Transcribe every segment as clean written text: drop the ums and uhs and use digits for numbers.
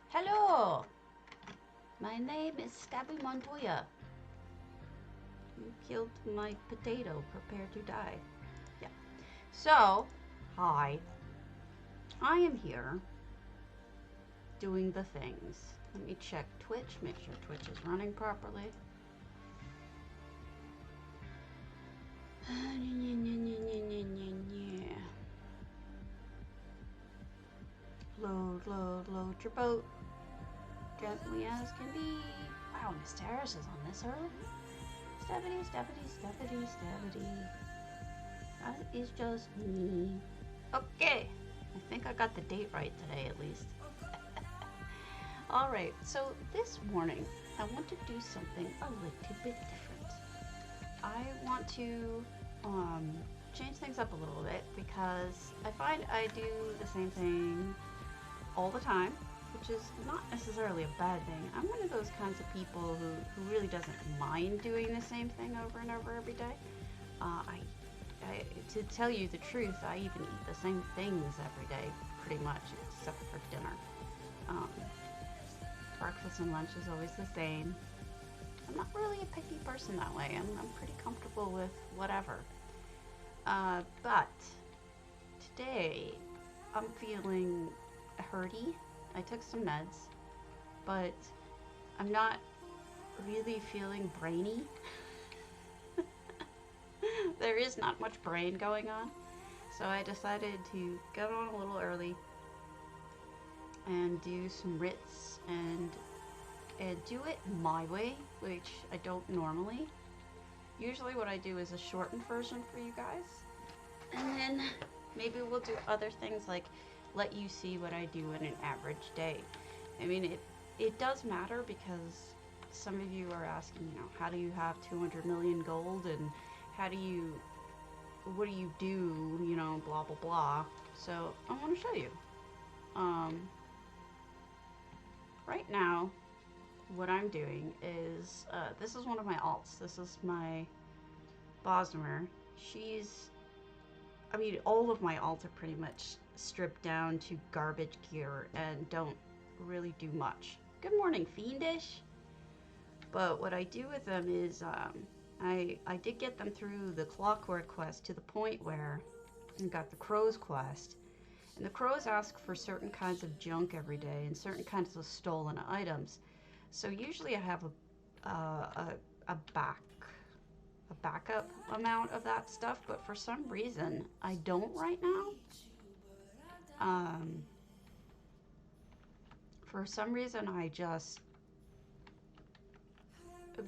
Hello! My name is Stabby Montoya. You killed my potato. Prepare to die. Yeah. So, hi. I am here doing the things. Let me check Twitch, make sure Twitch is running properly. Load your boat. Gently as can be. Wow, Mysteris is on this early? Stabbity. That is just me. Okay. I think I got the date right today at least. Alright, so this morning I want to do something a little bit different. I want to change things up a little bit because I find I do the same thing all the time, which is not necessarily a bad thing. I'm one of those kinds of people who really doesn't mind doing the same thing over and over every day. To tell you the truth, I even eat the same things every day, pretty much, except for dinner. Breakfast and lunch is always the same. I'm not really a picky person that way. I'm pretty comfortable with whatever. But today, I'm feeling hurty. I took some meds, but I'm not really feeling brainy. There is not much brain going on, so I decided to get on a little early and do some writs and do it my way, which I don't normally. Usually what I do is a shortened version for you guys, and then maybe we'll do other things like let you see what I do in an average day. I mean, it does matter because some of you are asking, how do you have 200 million gold, and what do you do, blah, blah, blah. So I want to show you. Right now, what I'm doing is, this is one of my alts. This is my Bosmer. All of my alts are pretty much stripped down to garbage gear and don't really do much. Good morning, Fiendish. But what I do with them is, I did get them through the Clockwork quest to the point where I got the Crows quest. And the Crows ask for certain kinds of junk every day and certain kinds of stolen items. So usually I have a backup amount of that stuff, but for some reason I don't right now. For some reason I just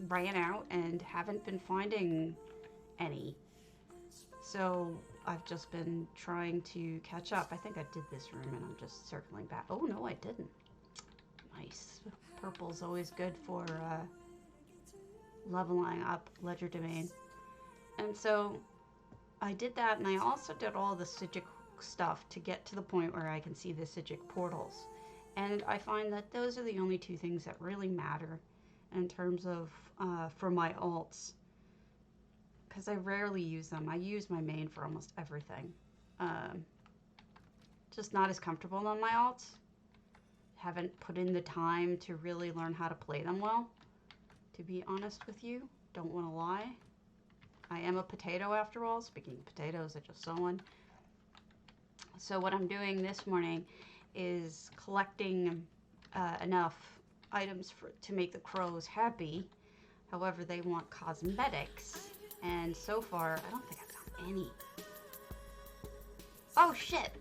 ran out and haven't been finding any. So I've just been trying to catch up. I think I did this room and I'm just circling back. Oh no, I didn't. Nice. Purple's always good for leveling up Ledger Domain. And so I did that, and I also did all the Psijic stuff to get to the point where I can see the Psijic portals. And I find that those are the only two things that really matter in terms of for my alts, because I rarely use them. I use my main for almost everything. Just not as comfortable on my alts. Haven't put in the time to really learn how to play them well, to be honest with you. Don't want to lie. I am a potato after all. Speaking of potatoes, I just saw one. So what I'm doing this morning is collecting enough items to make the Crows happy. However, they want cosmetics, and so far I don't think I've found any. Oh shit,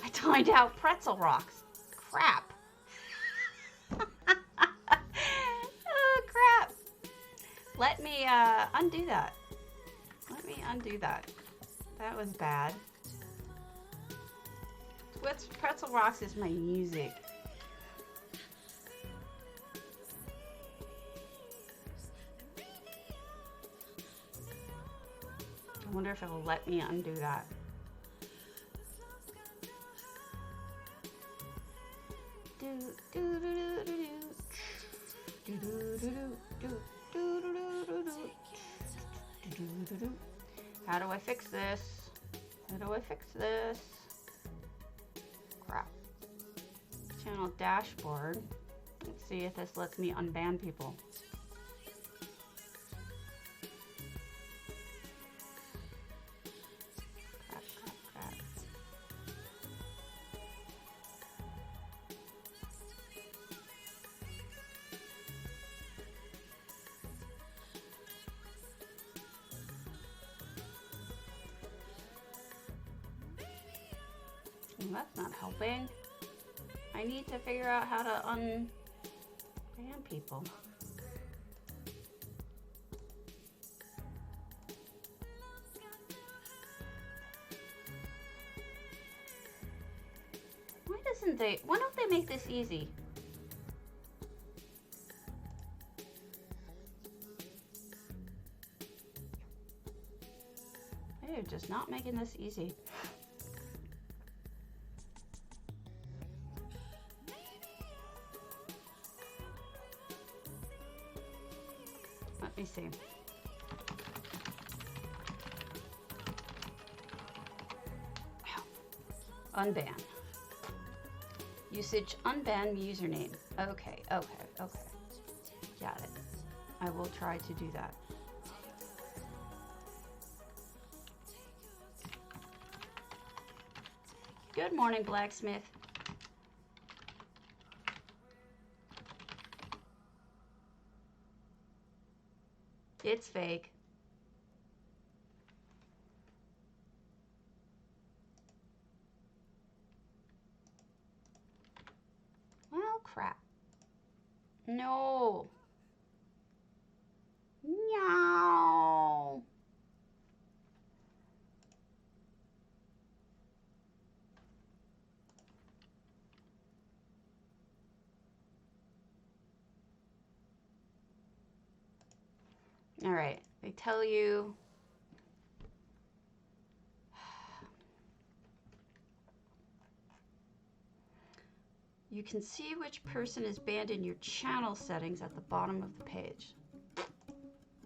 I timed out pretzel rocks. Crap. Oh crap. Let me undo that. That was bad. Pretzel rocks is my music. I wonder if it will let me undo that. How do I fix this? crap. Channel dashboard. Let's see if this lets me unban people. Crap, crap, crap. Well, that's not helping. I need to figure out how to unban people. Why don't they make this easy? They're just not making this easy. Let me see. Unban. Usage unban username. Okay. Got it. I will try to do that. Good morning, blacksmith. It's fake. Well, crap. No. No. All right, they tell you you can see which person is banned in your channel settings at the bottom of the page.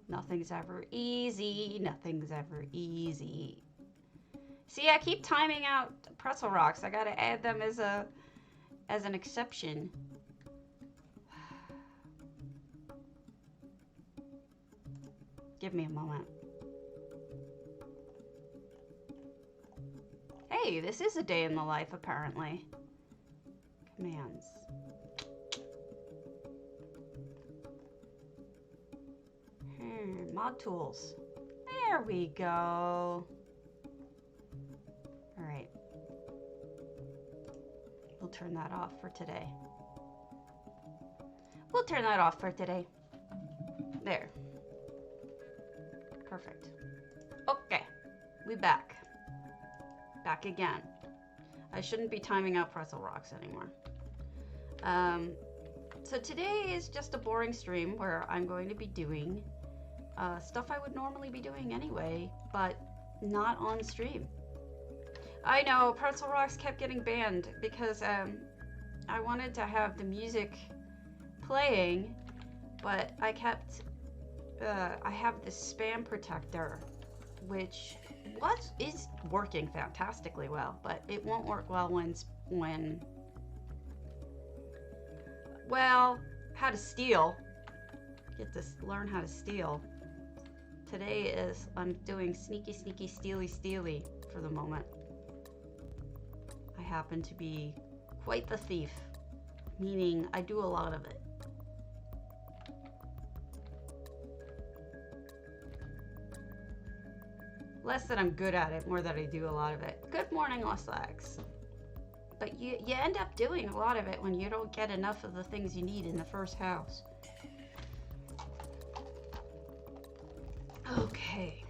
Nothing's ever easy. Nothing's ever easy. See, I keep timing out pretzel rocks. I gotta add them as an exception. Give me a moment. Hey, this is a day in the life, apparently. Commands. Mod tools. There we go. All right. We'll turn that off for today. We'll turn that off for today. There. Perfect. Okay, we back. Back again. I shouldn't be timing out pretzel rocks anymore. So today is just a boring stream where I'm going to be doing stuff I would normally be doing anyway, but not on stream. I know, pretzel rocks kept getting banned because I wanted to have the music playing, but I kept I have this spam protector, which is working fantastically well, but it won't work well well, how to steal. Get to learn how to steal. Today is I'm doing sneaky, sneaky, steely, steely for the moment. I happen to be quite the thief, meaning I do a lot of it. Less that I'm good at it, more that I do a lot of it. Good morning, Lost Legs. But you end up doing a lot of it when you don't get enough of the things you need in the first house. Okay.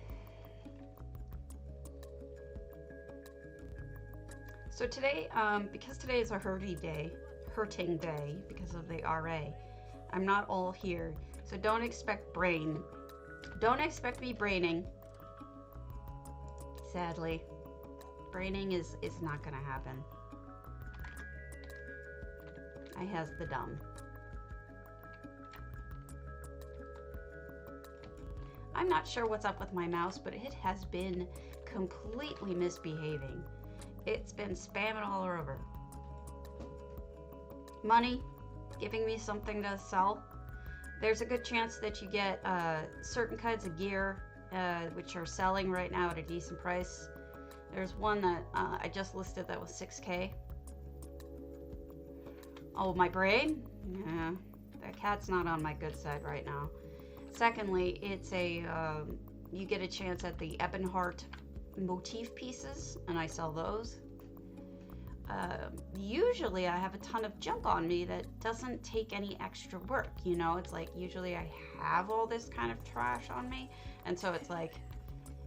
So today, because today is a hurting day because of the RA, I'm not all here. So don't expect me braining. Sadly, braining is not gonna happen. I has the dumb. I'm not sure what's up with my mouse, but it has been completely misbehaving. It's been spamming all over. money, giving me something to sell. There's a good chance that you get certain kinds of gear, which are selling right now at a decent price. There's one that I just listed that was 6K. Oh, my brain? Yeah, that cat's not on my good side right now. Secondly, it's a, you get a chance at the Ebonheart motif pieces, and I sell those. Usually I have a ton of junk on me that doesn't take any extra work, you know? It's like, usually I have all this kind of trash on me, and so it's like,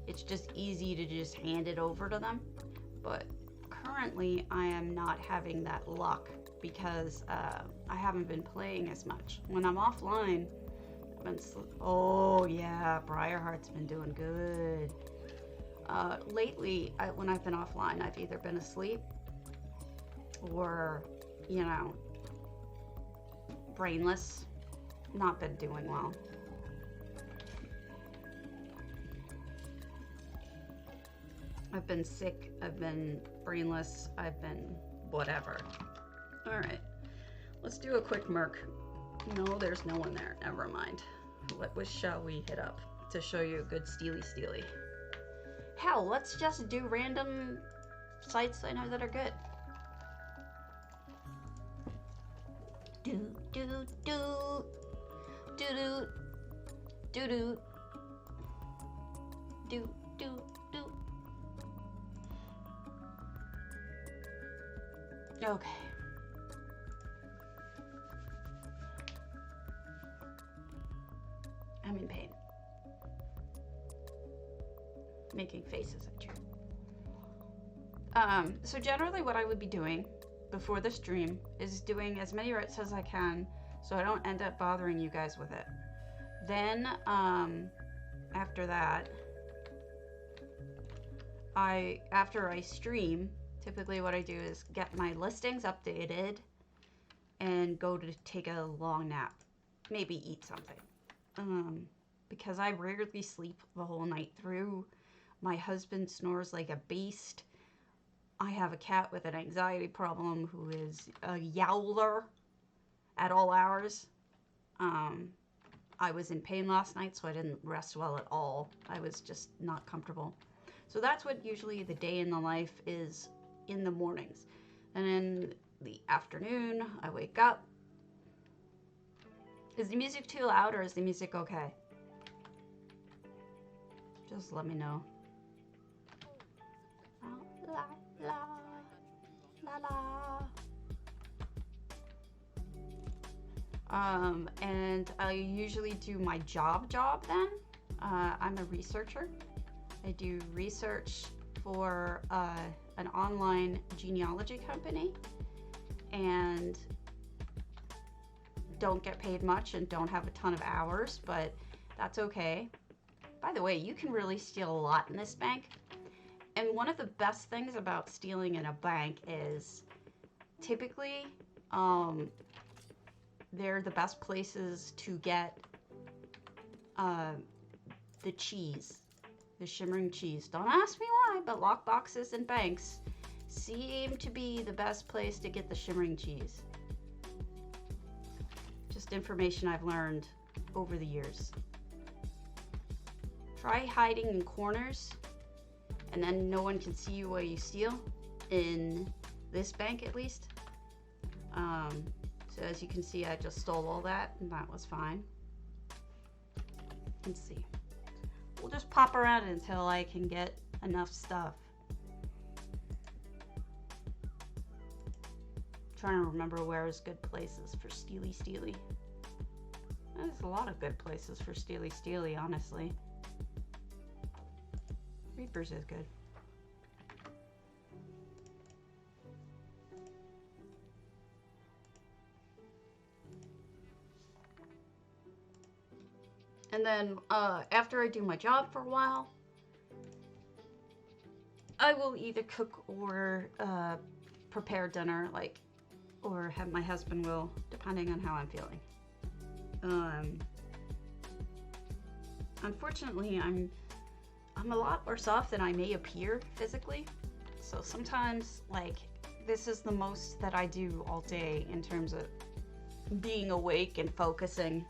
it's just easy to just hand it over to them. But currently I am not having that luck because I haven't been playing as much. When I'm offline, I've been oh yeah, Briarheart's been doing good. Lately, when I've been offline, I've either been asleep or, you know, brainless, not been doing well. I've been sick, I've been brainless, I've been whatever. All right, let's do a quick merc. No, there's no one there, never mind. What shall we hit up to show you a good steely? Hell, let's just do random sites I know that are good. Do do do do do do do do do do. Okay. I'm in pain. Making faces at you. So generally what I would be doing before the stream is doing as many writes as I can so I don't end up bothering you guys with it. Then after that, after I stream, typically what I do is get my listings updated and go to take a long nap, maybe eat something. Because I rarely sleep the whole night through. My husband snores like a beast. I have a cat with an anxiety problem who is a yowler at all hours. I was in pain last night, so I didn't rest well at all. I was just not comfortable. So that's what usually the day in the life is in the mornings. And in the afternoon, I wake up. Is the music too loud or is the music okay? Just let me know. La la la la. And I usually do my job then. I'm a researcher. I do research for an online genealogy company and don't get paid much and don't have a ton of hours, but that's okay. By the way, you can really steal a lot in this bank. And one of the best things about stealing in a bank is typically they're the best places to get the cheese, the shimmering cheese. Don't ask me why, but lockboxes and banks seem to be the best place to get the shimmering cheese. Just information I've learned over the years. Try hiding in corners and then no one can see you while you steal, in this bank at least. So as you can see, I just stole all that and that was fine. Let's see. We'll just pop around until I can get enough stuff. Trying to remember where is good places for steely. There's a lot of good places for steely, honestly. Reapers is good. And then after I do my job for a while, I will either cook or prepare dinner, or have my husband will, depending on how I'm feeling. Unfortunately, I'm a lot worse off than I may appear physically. So sometimes, this is the most that I do all day in terms of being awake and focusing.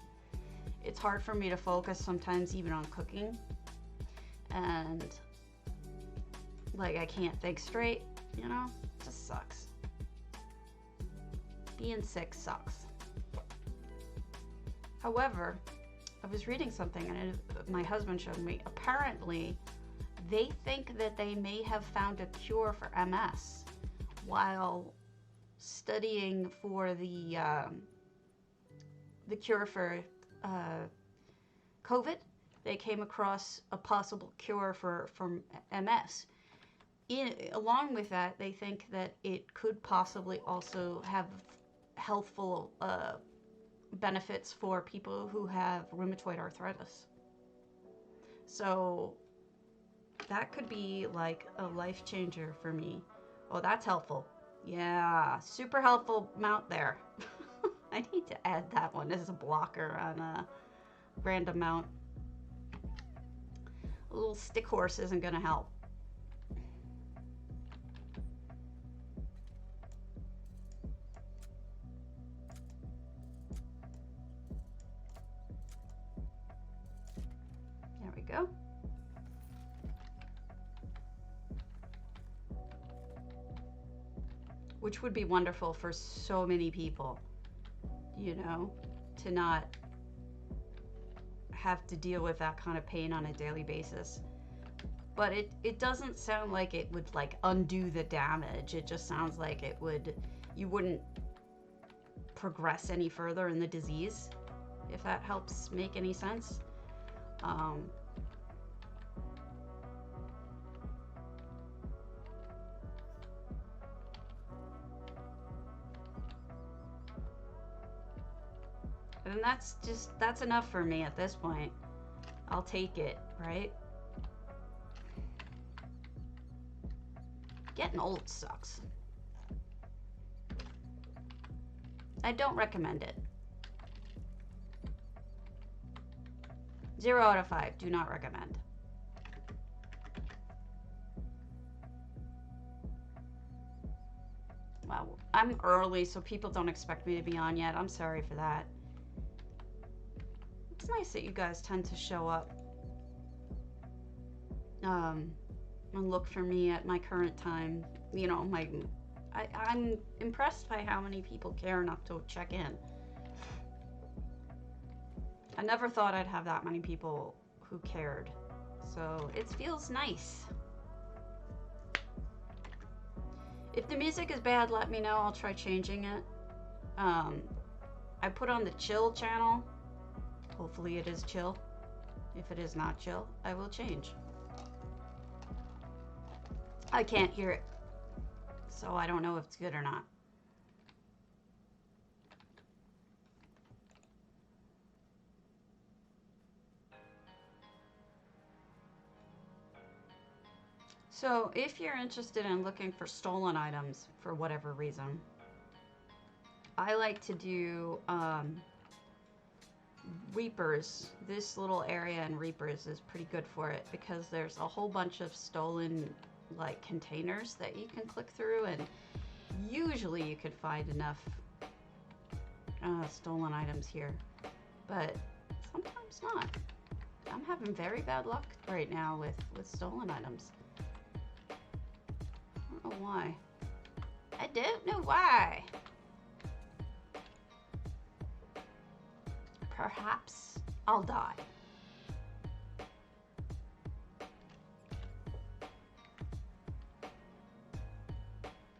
It's hard for me to focus sometimes even on cooking. And like I can't think straight, you know? It just sucks. Being sick sucks. However, I was reading something and my husband showed me, apparently they think that they may have found a cure for MS while studying for the cure for COVID. They came across a possible cure for MS. Along with that, they think that it could possibly also have healthful benefits for people who have rheumatoid arthritis. So that could be like a life changer for me. Oh, that's helpful. Yeah, super helpful mount there. I need to add that one as a blocker on a random mount. A little stick horse isn't gonna help. There we go. Which would be wonderful for so many people, you know, to not have to deal with that kind of pain on a daily basis. But it doesn't sound like it would like undo the damage. It just sounds like it would, you wouldn't progress any further in the disease, if that helps make any sense. And that's enough for me at this point. I'll take it, right? Getting old sucks. I don't recommend it. 0 out of 5, do not recommend. Well, I'm early, so people don't expect me to be on yet. I'm sorry for that. It's nice that you guys tend to show up and look for me at my current time. You know, I'm impressed by how many people care enough to check in. I never thought I'd have that many people who cared, so it feels nice. If the music is bad, let me know. I'll try changing it. I put on the chill channel. Hopefully it is chill. If it is not chill, I will change. I can't hear it, so I don't know if it's good or not. So if you're interested in looking for stolen items for whatever reason, I like to do Reapers. This little area in Reapers is pretty good for it because there's a whole bunch of stolen like containers that you can click through, and usually you could find enough stolen items here, but sometimes not. I'm having very bad luck right now with stolen items. I don't know why. I don't know why. Perhaps I'll die.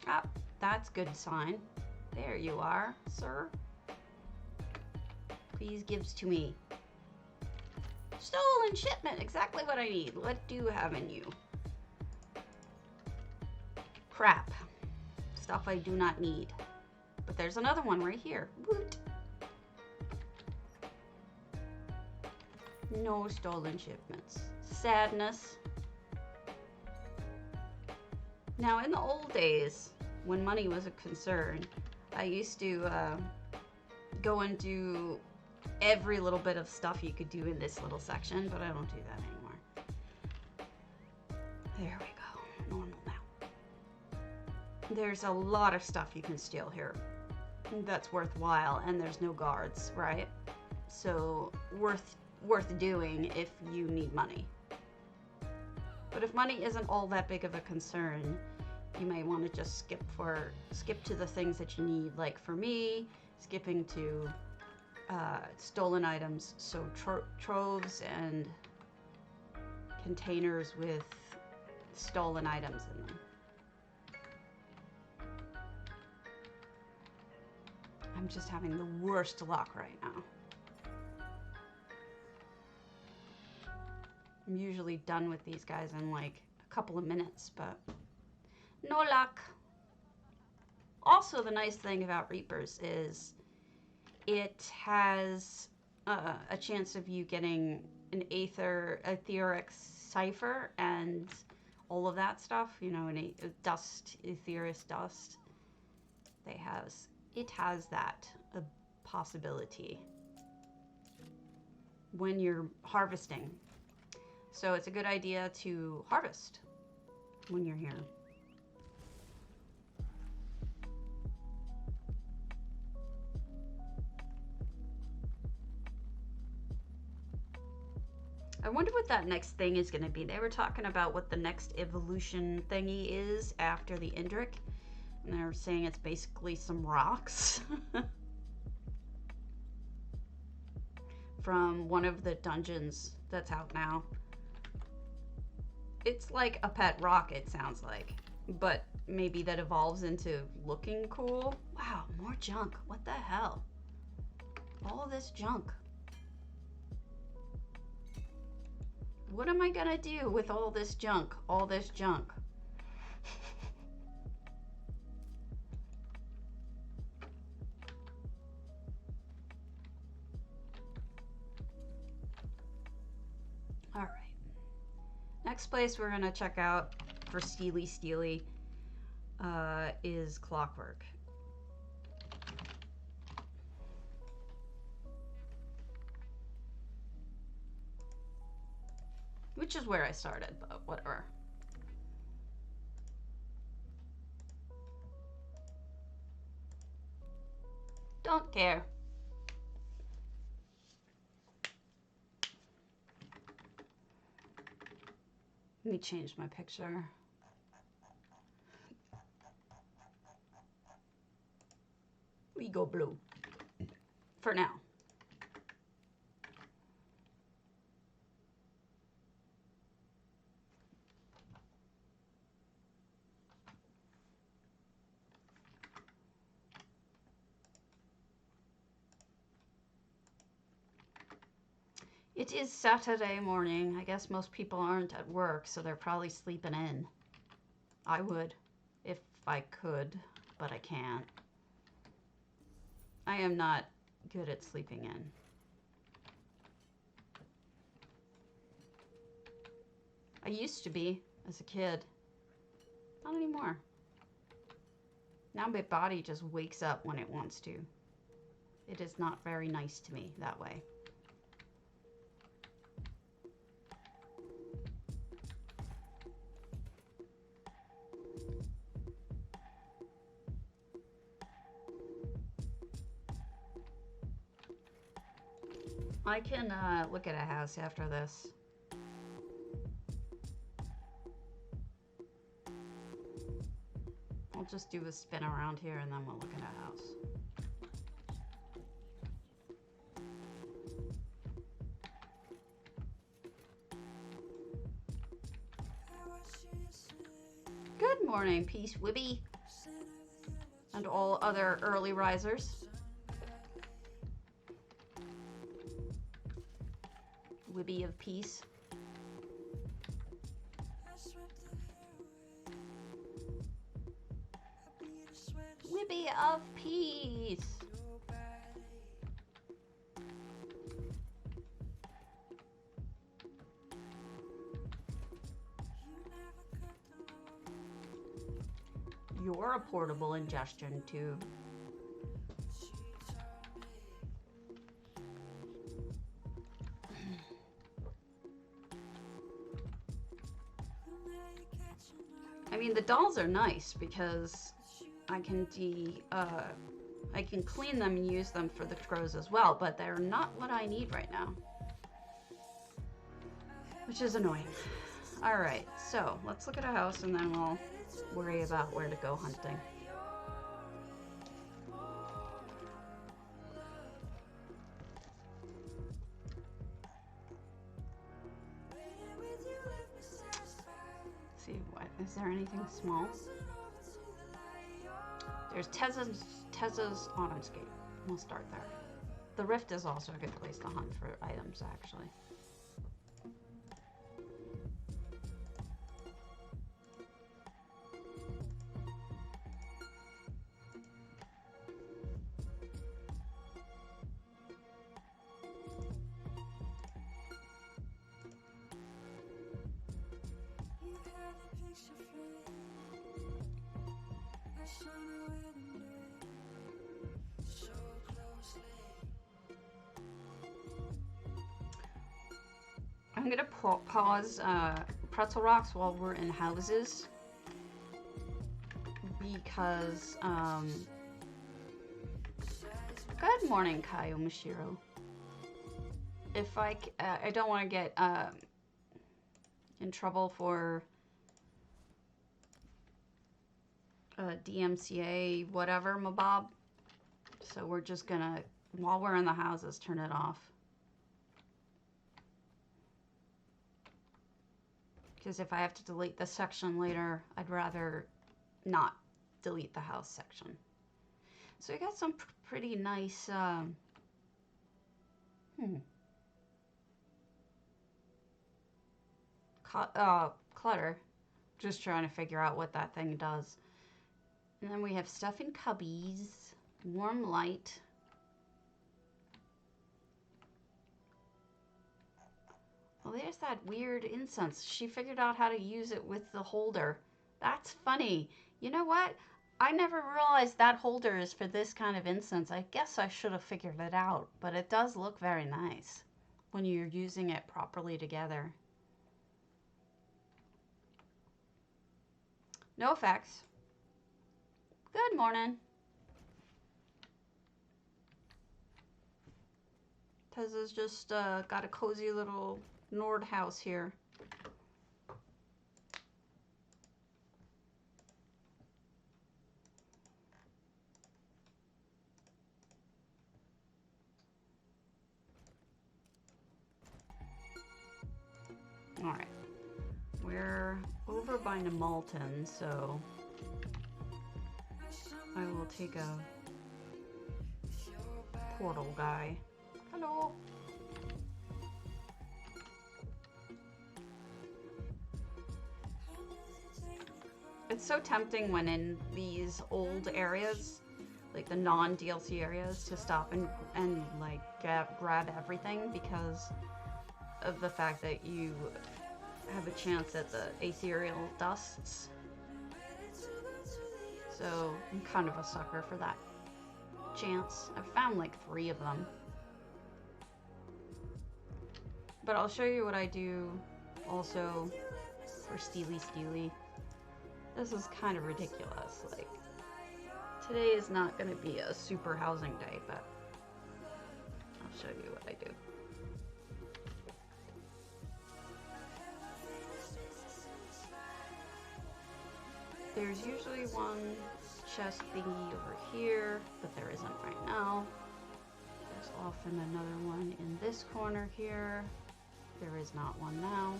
Ah, that's good sign. There you are, sir. Please gives to me. Stolen shipment, exactly what I need. What do you have in you? Crap. Stuff I do not need. But there's another one right here. Woot. No stolen shipments. Sadness. Now, in the old days, when money was a concern, I used to go and do every little bit of stuff you could do in this little section, but I don't do that anymore. There we go. Normal now. there's a lot of stuff you can steal here that's worthwhile, and there's no guards, right? So worth doing if you need money. But if money isn't all that big of a concern, you may want to just skip to the things that you need. Like for me, skipping to stolen items, so troves and containers with stolen items in them. I'm just having the worst luck right now. I'm usually done with these guys in like a couple of minutes, but no luck. Also, the nice thing about Reapers is it has a chance of you getting an etheric cipher and all of that stuff, you know, an etheric dust. It has that a possibility when you're harvesting. So it's a good idea to harvest when you're here. I wonder what that next thing is going to be. They were talking about what the next evolution thingy is after the Indrik. And they're saying it's basically some rocks. From one of the dungeons that's out now. It's like a pet rock, it sounds like. But maybe that evolves into looking cool. Wow, more junk. What the hell? All this junk. What am I gonna do with all this junk? All this junk. All right. Next place we're gonna check out for Steely is Clockwork. Which is where I started, but whatever. Don't care. Let me change my picture. We go blue. For now. It is Saturday morning. I guess most people aren't at work, so they're probably sleeping in. I would, if I could, but I can't. I am not good at sleeping in. I used to be as a kid. Not anymore. Now my body just wakes up when it wants to. It is not very nice to me that way. I can look at a house after this. I'll just do a spin around here and then we'll look at a house. Good morning, Peace Wibby, and all other early risers. Wibby of Peace. Wibby of Peace. You're a portable ingestion tube. I mean, the dolls are nice because I can I can clean them and use them for the crows as well, but they're not what I need right now. Which is annoying. Alright, so let's look at a house and then we'll worry about where to go hunting. Let's see, what is there anything small? There's Tezza's Autumnscape. We'll start there. The Rift is also a good place to hunt for items, actually. I'm gonna pause pretzel rocks while we're in houses because good morning, Kaio Mashiro. If I don't want to get in trouble for DMCA whatever, Mabob. So we're just gonna, while we're in the houses, turn it off. Because if I have to delete this section later, I'd rather not delete the house section. So we got some pretty nice, clutter. Just trying to figure out what that thing does. And then we have stuff in cubbies, warm light. Well, there's that weird incense. She figured out how to use it with the holder. That's funny. You know what? I never realized that holder is for this kind of incense. I guess I should have figured it out, but it does look very nice when you're using it properly together. No effects. Good morning. Tezza's just got a cozy little Nord house here. All right, we're over by Nemalton, so I will take a portal guy. Hello. It's so tempting when in these old areas, like the non-DLC areas, to stop and like grab everything because of the fact that you have a chance at the ethereal dusts. So I'm kind of a sucker for that chance. I've found like 3 of them. But I'll show you what I do also for Steely. This is kind of ridiculous. Like, today is not going to be a super housing day, but I'll show you what I do. There's usually one chest thingy over here, but there isn't right now. There's often another one in this corner here. There is not one now.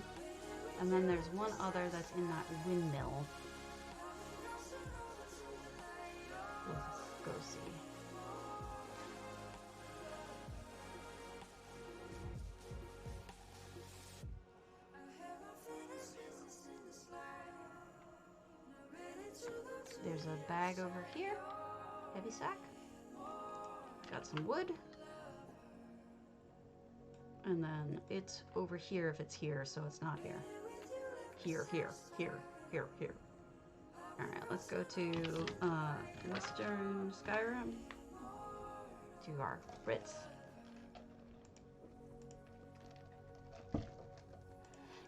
And then there's one other that's in that windmill. Let's go see. There's a bag over here, heavy sack. Got some wood. And then it's over here if it's here, so it's not here. Here. Alright, let's go to Western Skyrim. Do our Brits.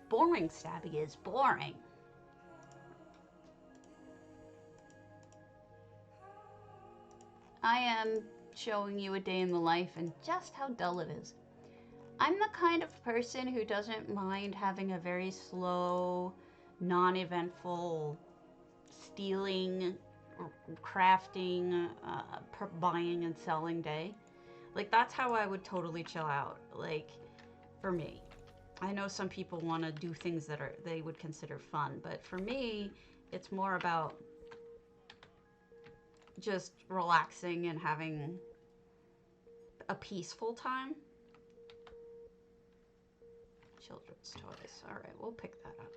Boring, Stabby is boring. I am showing you a day in the life and just how dull it is. I'm the kind of person who doesn't mind having a very slow, non-eventful stealing, crafting, buying and selling day. Like, that's how I would totally chill out, like, for me. I know some people want to do things that they would consider fun, but for me, it's more about just relaxing and having a peaceful time. Children's toys. All right, we'll pick that up.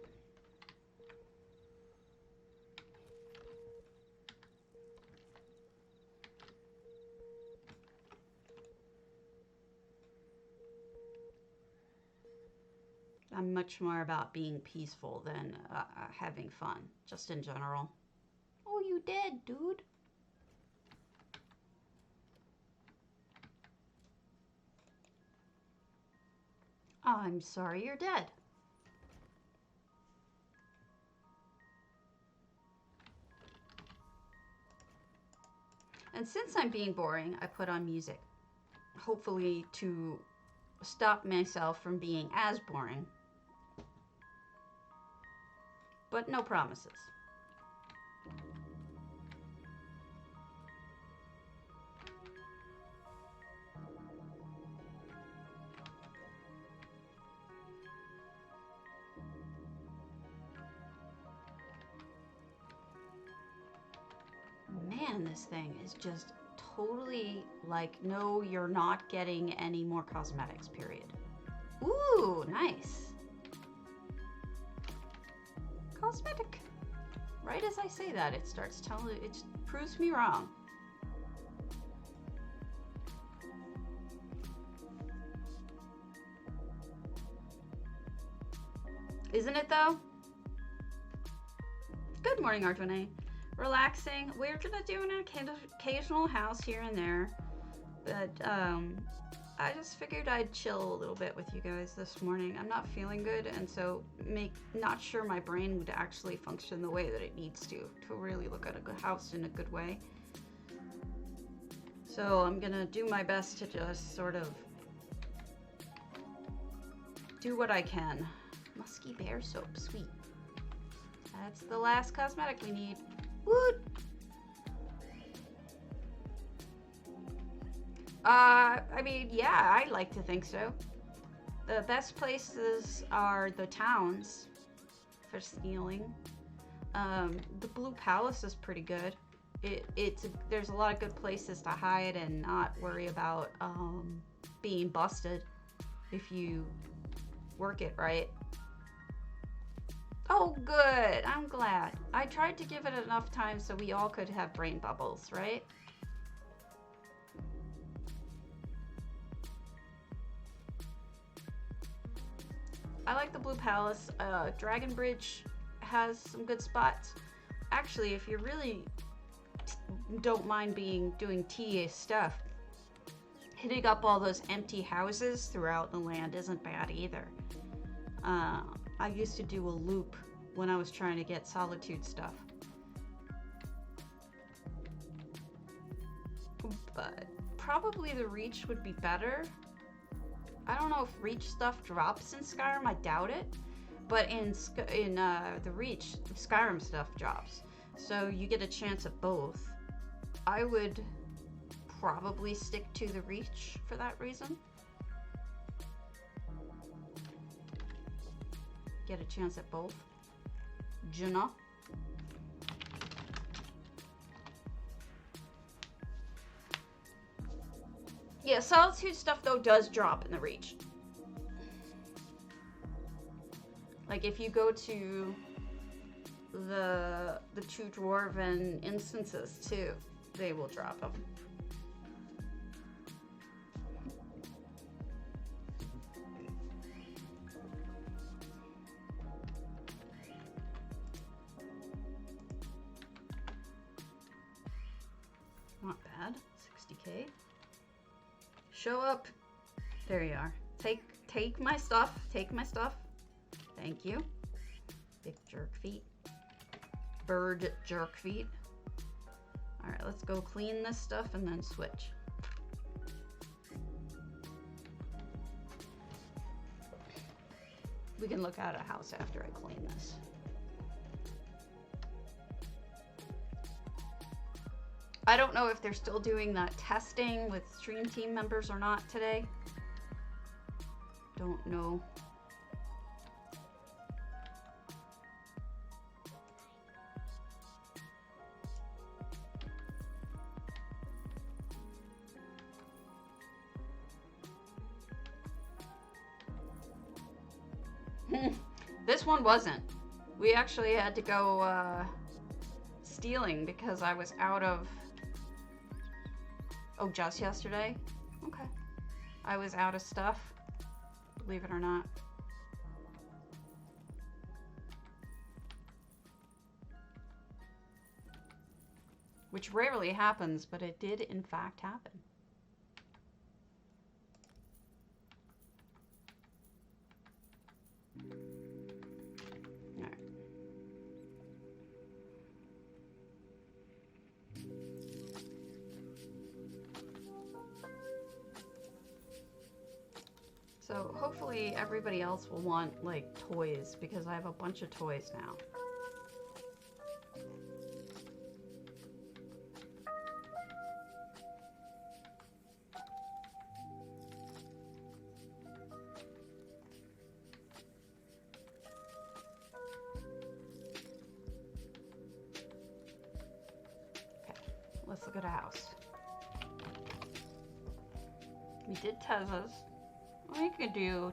I'm much more about being peaceful than having fun, just in general. Oh, you dead, dude. I'm sorry you're dead. And since I'm being boring, I put on music. Hopefully to stop myself from being as boring. But no promises. Man, this thing is just totally like, no, you're not getting any more cosmetics, period. Ooh, nice. Cosmetic. Right as I say that, it starts telling, it proves me wrong. Isn't it though? Good morning, Arjune. Relaxing. We're gonna do an occasional house here and there, but I just figured I'd chill a little bit with you guys this morning. I'm not feeling good, and so not sure my brain would actually function the way that it needs to really look at a good house in a good way. So I'm gonna do my best to just sort of do what I can. Musky bear soap, sweet. That's the last cosmetic we need. Woot! I mean, yeah, I'd like to think so. The best places are the towns for stealing. The Blue Palace is pretty good. There's a lot of good places to hide and not worry about being busted if you work it right. Oh, good. I'm glad. I tried to give it enough time so we all could have brain bubbles, right? I like the Blue Palace. Dragon Bridge has some good spots. Actually, if you really don't mind doing TA stuff, hitting up all those empty houses throughout the land isn't bad either. I used to do a loop when I was trying to get Solitude stuff. But probably the Reach would be better. I don't know if Reach stuff drops in Skyrim, I doubt it. But in the Reach, Skyrim stuff drops. So you get a chance at both. I would probably stick to the Reach for that reason. Get a chance at both. Juna. Yeah, Solitude stuff though does drop in the Reach. Like if you go to the two dwarven instances too, they will drop them. Not bad. 60k. Show up. There you are. Take my stuff. Take my stuff. Thank you. Big jerk feet. Bird jerk feet. All right, let's go clean this stuff and then switch. We can look at a house after I clean this. I don't know if they're still doing that testing with stream team members or not today. Don't know. This one wasn't. We actually had to go stealing because I was out of... Oh, just yesterday? Okay. I was out of stuff, believe it or not. Which rarely happens, but it did in fact happen. So hopefully everybody else will want like toys because I have a bunch of toys now. Okay, let's look at a house. We did Tezza's. We could do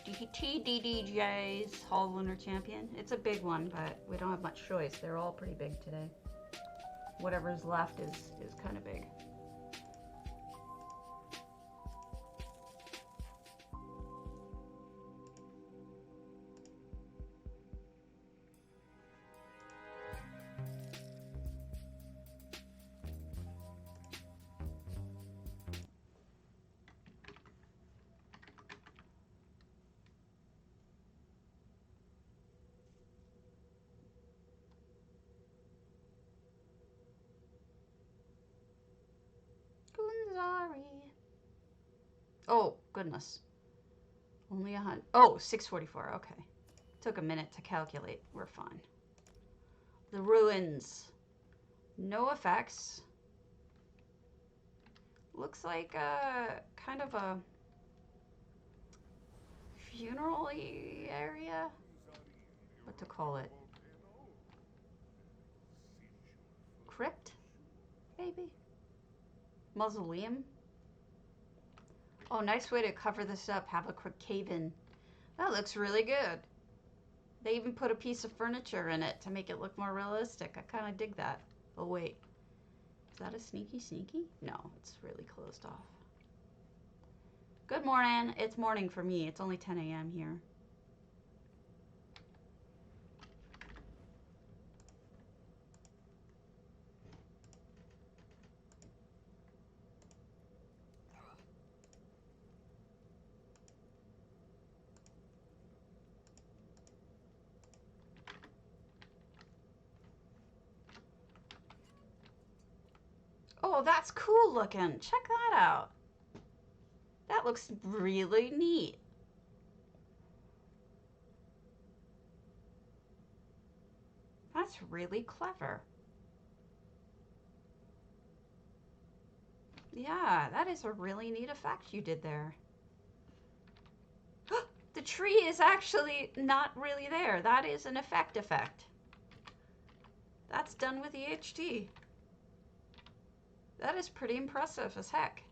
TDDJ's Hall Winter Champion. It's a big one, but we don't have much choice. They're all pretty big today. Whatever's left is kind of big. Oh, goodness. Only 100. Oh, 644. Okay. Took a minute to calculate. We're fine. The ruins. No effects. Looks like kind of a funeral-y area. What to call it? Crypt? Maybe? Mausoleum? Oh, nice way to cover this up. Have a quick cave-in. That looks really good. They even put a piece of furniture in it to make it look more realistic. I kind of dig that. Oh, wait. Is that a sneaky? No, it's really closed off. Good morning. It's morning for me. It's only 10 a.m. here. Oh, that's cool looking. Check that out. That looks really neat. That's really clever. Yeah, that is a really neat effect you did there. The tree is actually not really there. That is an effect. That's done with EHD. That is pretty impressive as heck.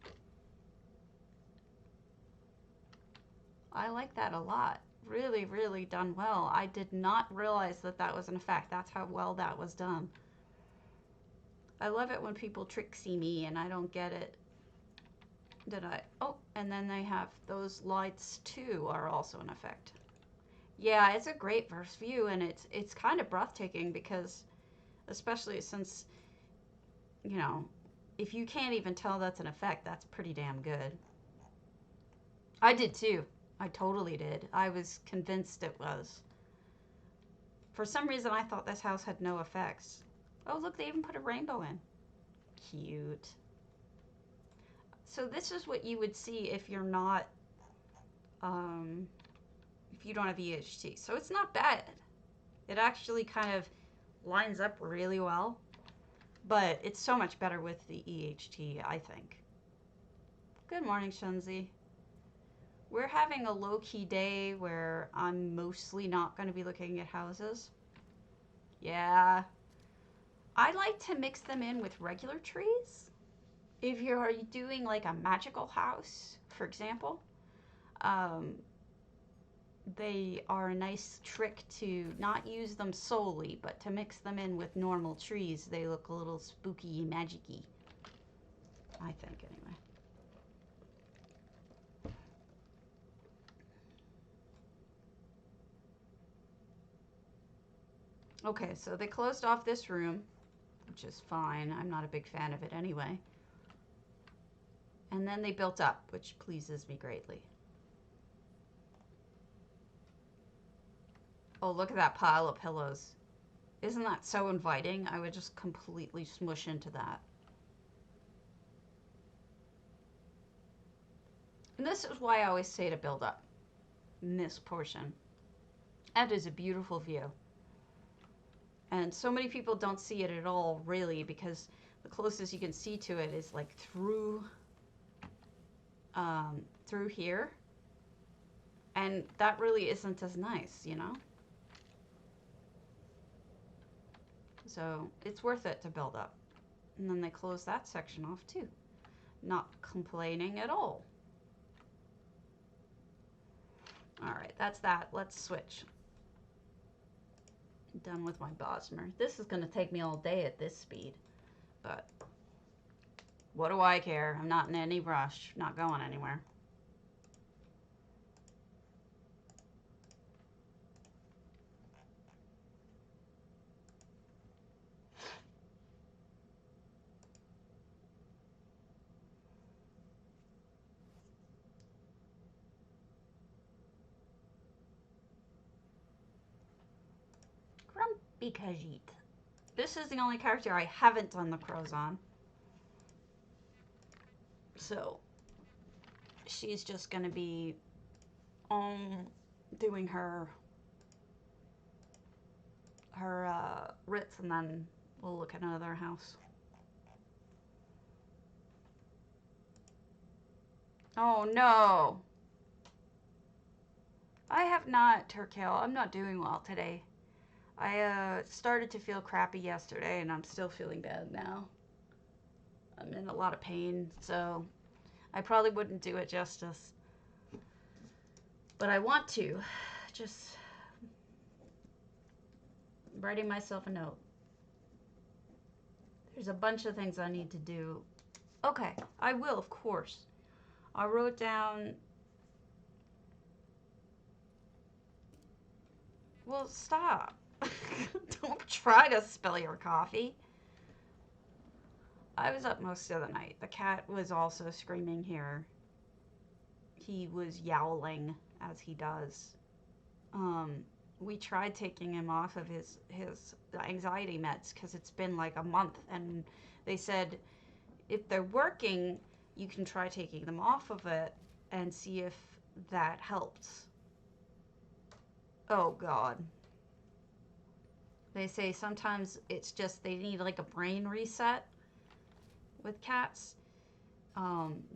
I like that a lot. Really, really done well. I did not realize that that was an effect. That's how well that was done. I love it when people tricksy me and I don't get it. Did I? Oh, and then they have those lights too are also an effect. Yeah, it's a great first view and it's kind of breathtaking because especially since, you know, if you can't even tell that's an effect, that's pretty damn good. I did too. I totally did. I was convinced it was. For some reason, I thought this house had no effects. Oh, look, they even put a rainbow in. cute. So this is what you would see if you're not, if you don't have EHT. So it's not bad. It actually kind of lines up really well, but it's so much better with the EHT, I think. Good morning, Shunzi. We're having a low-key day where I'm mostly not going to be looking at houses. Yeah. I like to mix them in with regular trees. If you're doing like a magical house, for example, they are a nice trick to not use them solely, but to mix them in with normal trees. They look a little spooky, magic-y, I think, anyway. Okay, so they closed off this room, which is fine. I'm not a big fan of it anyway. And then they built up, which pleases me greatly. Oh, look at that pile of pillows. Isn't that so inviting? I would just completely smush into that. And this is why I always say to build up in this portion. That is a beautiful view. And so many people don't see it at all, really, because the closest you can see to it is like through here. And that really isn't as nice, you know? So it's worth it to build up. And then they close that section off too. Not complaining at all. All right, that's that. Let's switch. Done with my Bosmer. This is going to take me all day at this speed, but what do I care? I'm not in any rush, not going anywhere. Grumpy Khajiit. This is the only character I haven't done the crows on. So she's just going to be doing her writs, and then we'll look at another house. Oh no! I have not, Turkale. I'm not doing well today. I started to feel crappy yesterday, and I'm still feeling bad now. I'm in a lot of pain, so I probably wouldn't do it justice. But I want to. Just writing myself a note. There's a bunch of things I need to do. Okay, I will, of course. I wrote down... Well, stop. Don't try to spill your coffee. I was up most of the night. The cat was also screaming here. He was yowling, as he does. We tried taking him off of his anxiety meds because it's been like a month, and they said if they're working, you can try taking them off of it and see if that helps. Oh God. They say sometimes it's just they need like a brain reset with cats.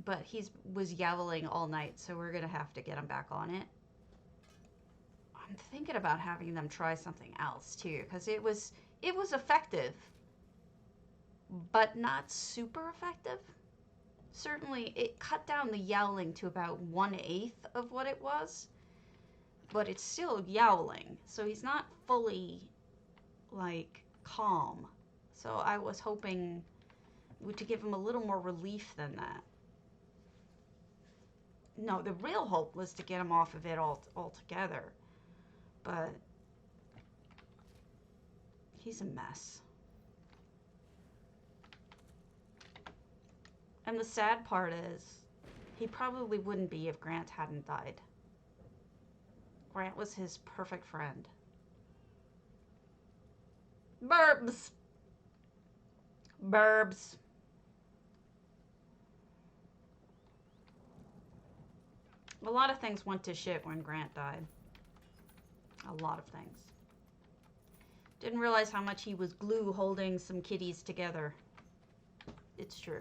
But he was yowling all night, so we're gonna have to get him back on it. I'm thinking about having them try something else too, because it was effective, but not super effective. Certainly, it cut down the yowling to about 1/8 of what it was, but it's still yowling, so he's not fully like calm. So I was hoping to give him a little more relief than that. No, the real hope was to get him off of it altogether. But he's a mess. And the sad part is, he probably wouldn't be if Grant hadn't died. Grant was his perfect friend. Burbs! Burbs. A lot of things went to shit when Grant died. A lot of things. Didn't realize how much he was glue holding some kitties together. It's true.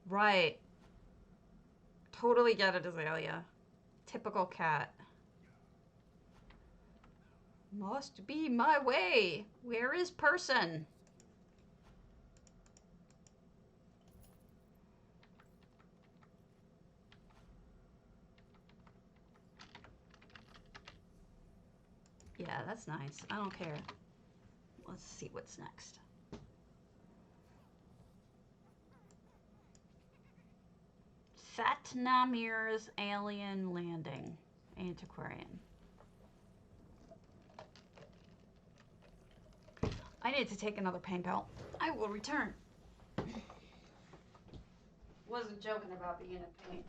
Right. Totally get it, Azalea. Typical cat. Must be my way. Where is person? Yeah, that's nice. I don't care. Let's see what's next. Satnamir's Alien Landing. Antiquarian. I need to take another paint out. I will return. Wasn't joking about being in pain.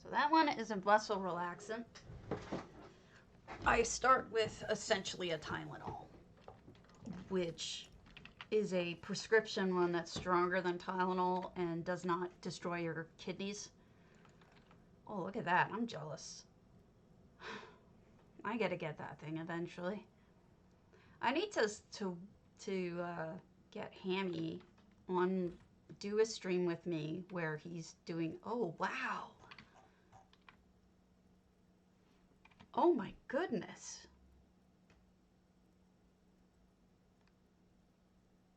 So that one is a muscle relaxant. I start with essentially a Tylenol, which is a prescription one that's stronger than Tylenol and does not destroy your kidneys. Oh, look at that. I'm jealous. I gotta get that thing eventually. I need to get Hammy on, do a stream with me where he's doing, oh, wow. Oh my goodness.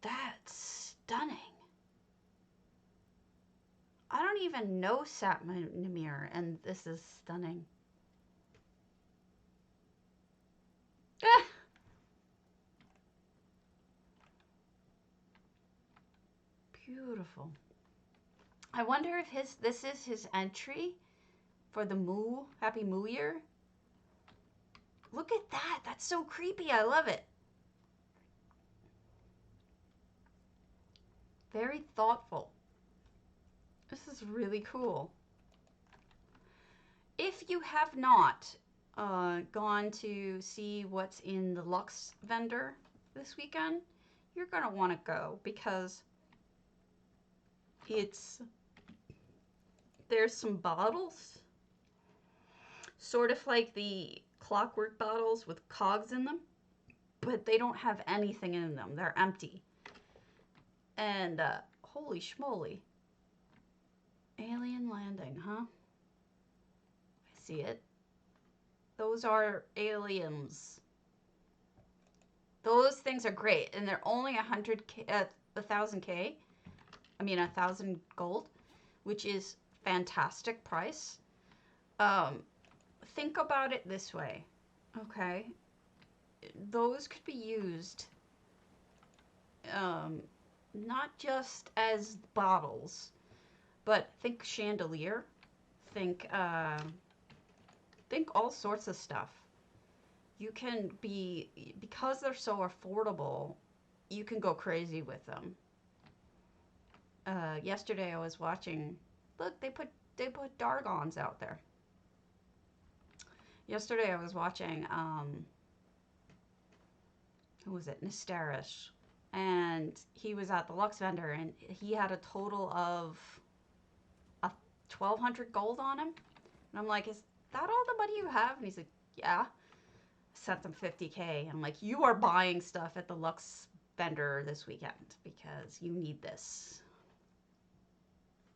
That's stunning. I don't even know Satnamir, and this is stunning. Ah! Beautiful. I wonder if this is his entry for the Happy Moo Year. Look at that. That's so creepy. I love it. Very thoughtful. This is really cool. If you have not gone to see what's in the Lux vendor this weekend, you're going to want to go because there's some bottles, sort of like the clockwork bottles with cogs in them, but they don't have anything in them. They're empty. And holy schmoly. Alien Landing, huh? I see it. Those are aliens. Those things are great, and they're only 1,000K. I mean, 1,000 gold, which is fantastic price. Think about it this way, okay? Those could be used not just as bottles, but think chandelier, think all sorts of stuff. You can because they're so affordable, you can go crazy with them. Yesterday I was watching, look, they put Dargons out there. Yesterday I was watching, who was it? Nestarish. And he was at the Lux vendor, and he had a total of 1,200 gold on him. And I'm like, is that all the money you have? And he's like, yeah. Sent them 50K. I'm like, you are buying stuff at the Lux vendor this weekend because you need this.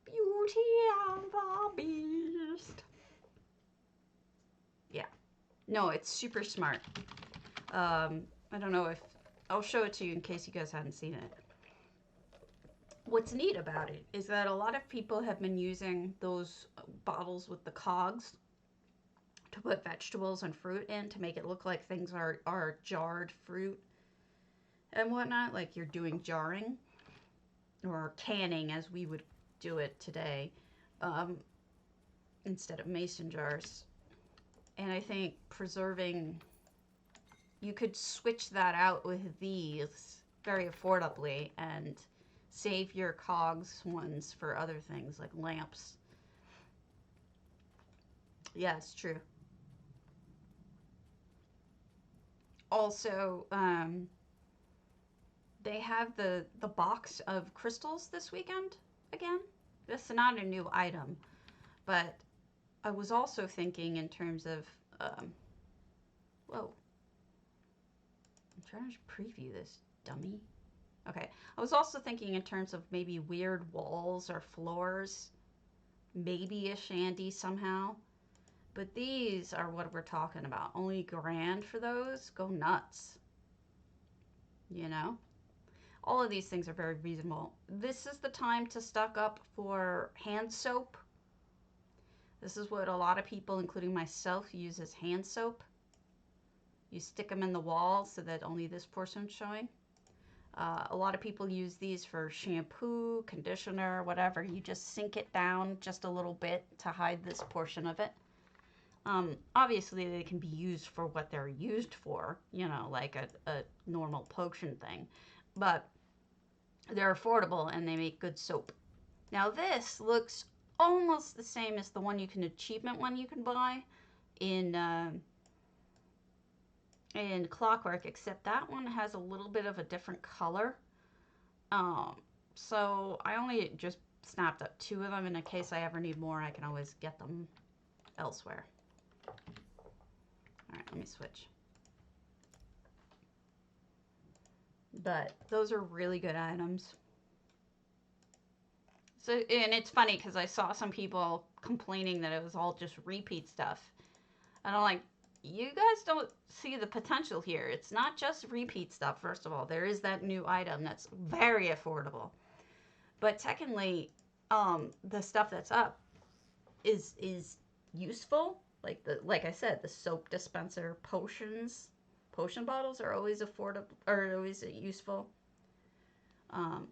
Beauty and the Beast. Yeah. No, it's super smart. I don't know if I'll show it to you in case you guys haven't seen it. What's neat about it is that a lot of people have been using those bottles with the cogs to put vegetables and fruit in to make it look like things are jarred fruit and whatnot, like you're doing jarring. or canning as we would do it today, instead of mason jars. And I think preserving, you could switch that out with these very affordably and save your cogs ones for other things like lamps. Yeah, it's true. Also, they have the box of crystals this weekend again. This is not a new item, but I was also thinking in terms of, whoa, I'm trying to preview this, dummy. Okay, I was also thinking in terms of maybe weird walls or floors, maybe a shanty somehow. But these are what we're talking about. Only grand for those. Go nuts. You know? All of these things are very reasonable. This is the time to stock up for hand soap. This is what a lot of people, including myself, use as hand soap. You stick them in the wall so that only this portion's showing. A lot of people use these for shampoo, conditioner, whatever. You just sink it down just a little bit to hide this portion of it. Obviously, they can be used for what they're used for, you know, like a normal potion thing. But they're affordable and they make good soap. Now, this looks almost the same as the one you can achievement one you can buy in Clockwork, except that one has a little bit of a different color. So I only just snapped up 2 of them. In case I ever need more, I can always get them elsewhere. All right, let me switch. But those are really good items. So, and it's funny because I saw some people complaining that it was all just repeat stuff. And I'm like, you guys don't see the potential here. It's not just repeat stuff, first of all. There is that new item that's very affordable. But secondly, the stuff that's up is useful. Like I said, the soap dispenser, potion bottles are always affordable, or always useful.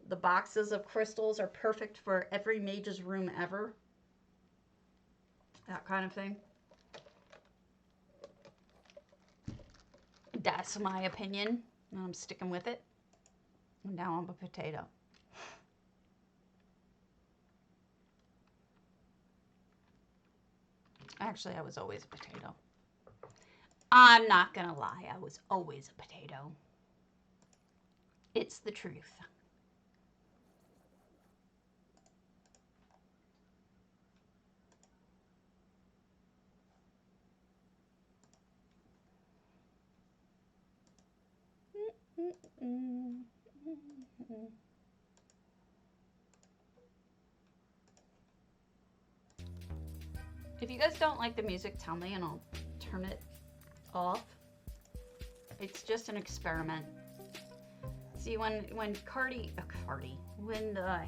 The boxes of crystals are perfect for every mage's room ever. That kind of thing. That's my opinion. I'm sticking with it. Now I'm a potato. Actually, I was always a potato. I'm not gonna lie, I was always a potato. It's the truth. If you guys don't like the music, tell me and I'll turn it off. It's just an experiment. See, when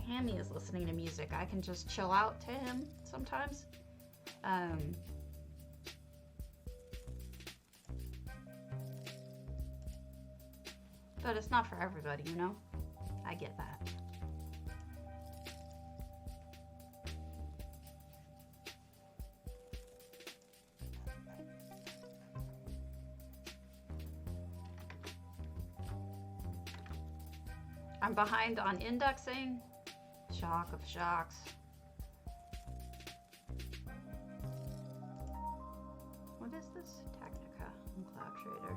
Hammy is listening to music, I can just chill out to him sometimes. But it's not for everybody, you know? I get that. I'm behind on indexing. Shock of shocks. What is this? Technica and Cloud Trader.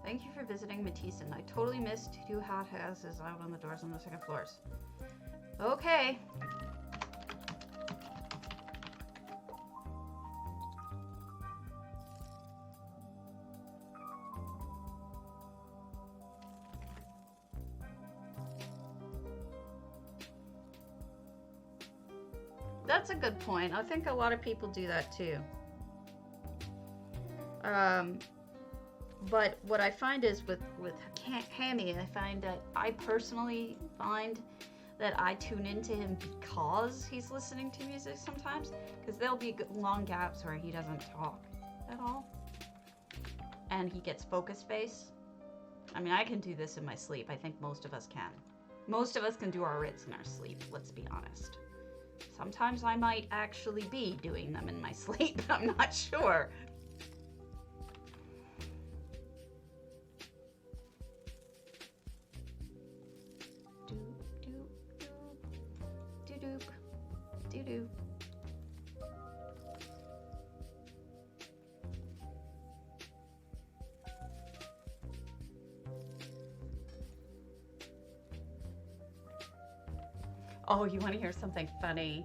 Thank you for visiting Matisse. I totally missed 2 hot houses out on the doors on the 2nd floors. Okay. That's a good point. I think a lot of people do that too. But what I find is with Hammy, I find that I personally find that I tune into him because he's listening to music sometimes. Because there'll be long gaps where he doesn't talk at all. And he gets focus face. I mean, I can do this in my sleep. I think most of us can. Most of us can do our writs in our sleep, let's be honest. Sometimes I might actually be doing them in my sleep. I'm not sure. Do-do. Oh, you want to hear something funny?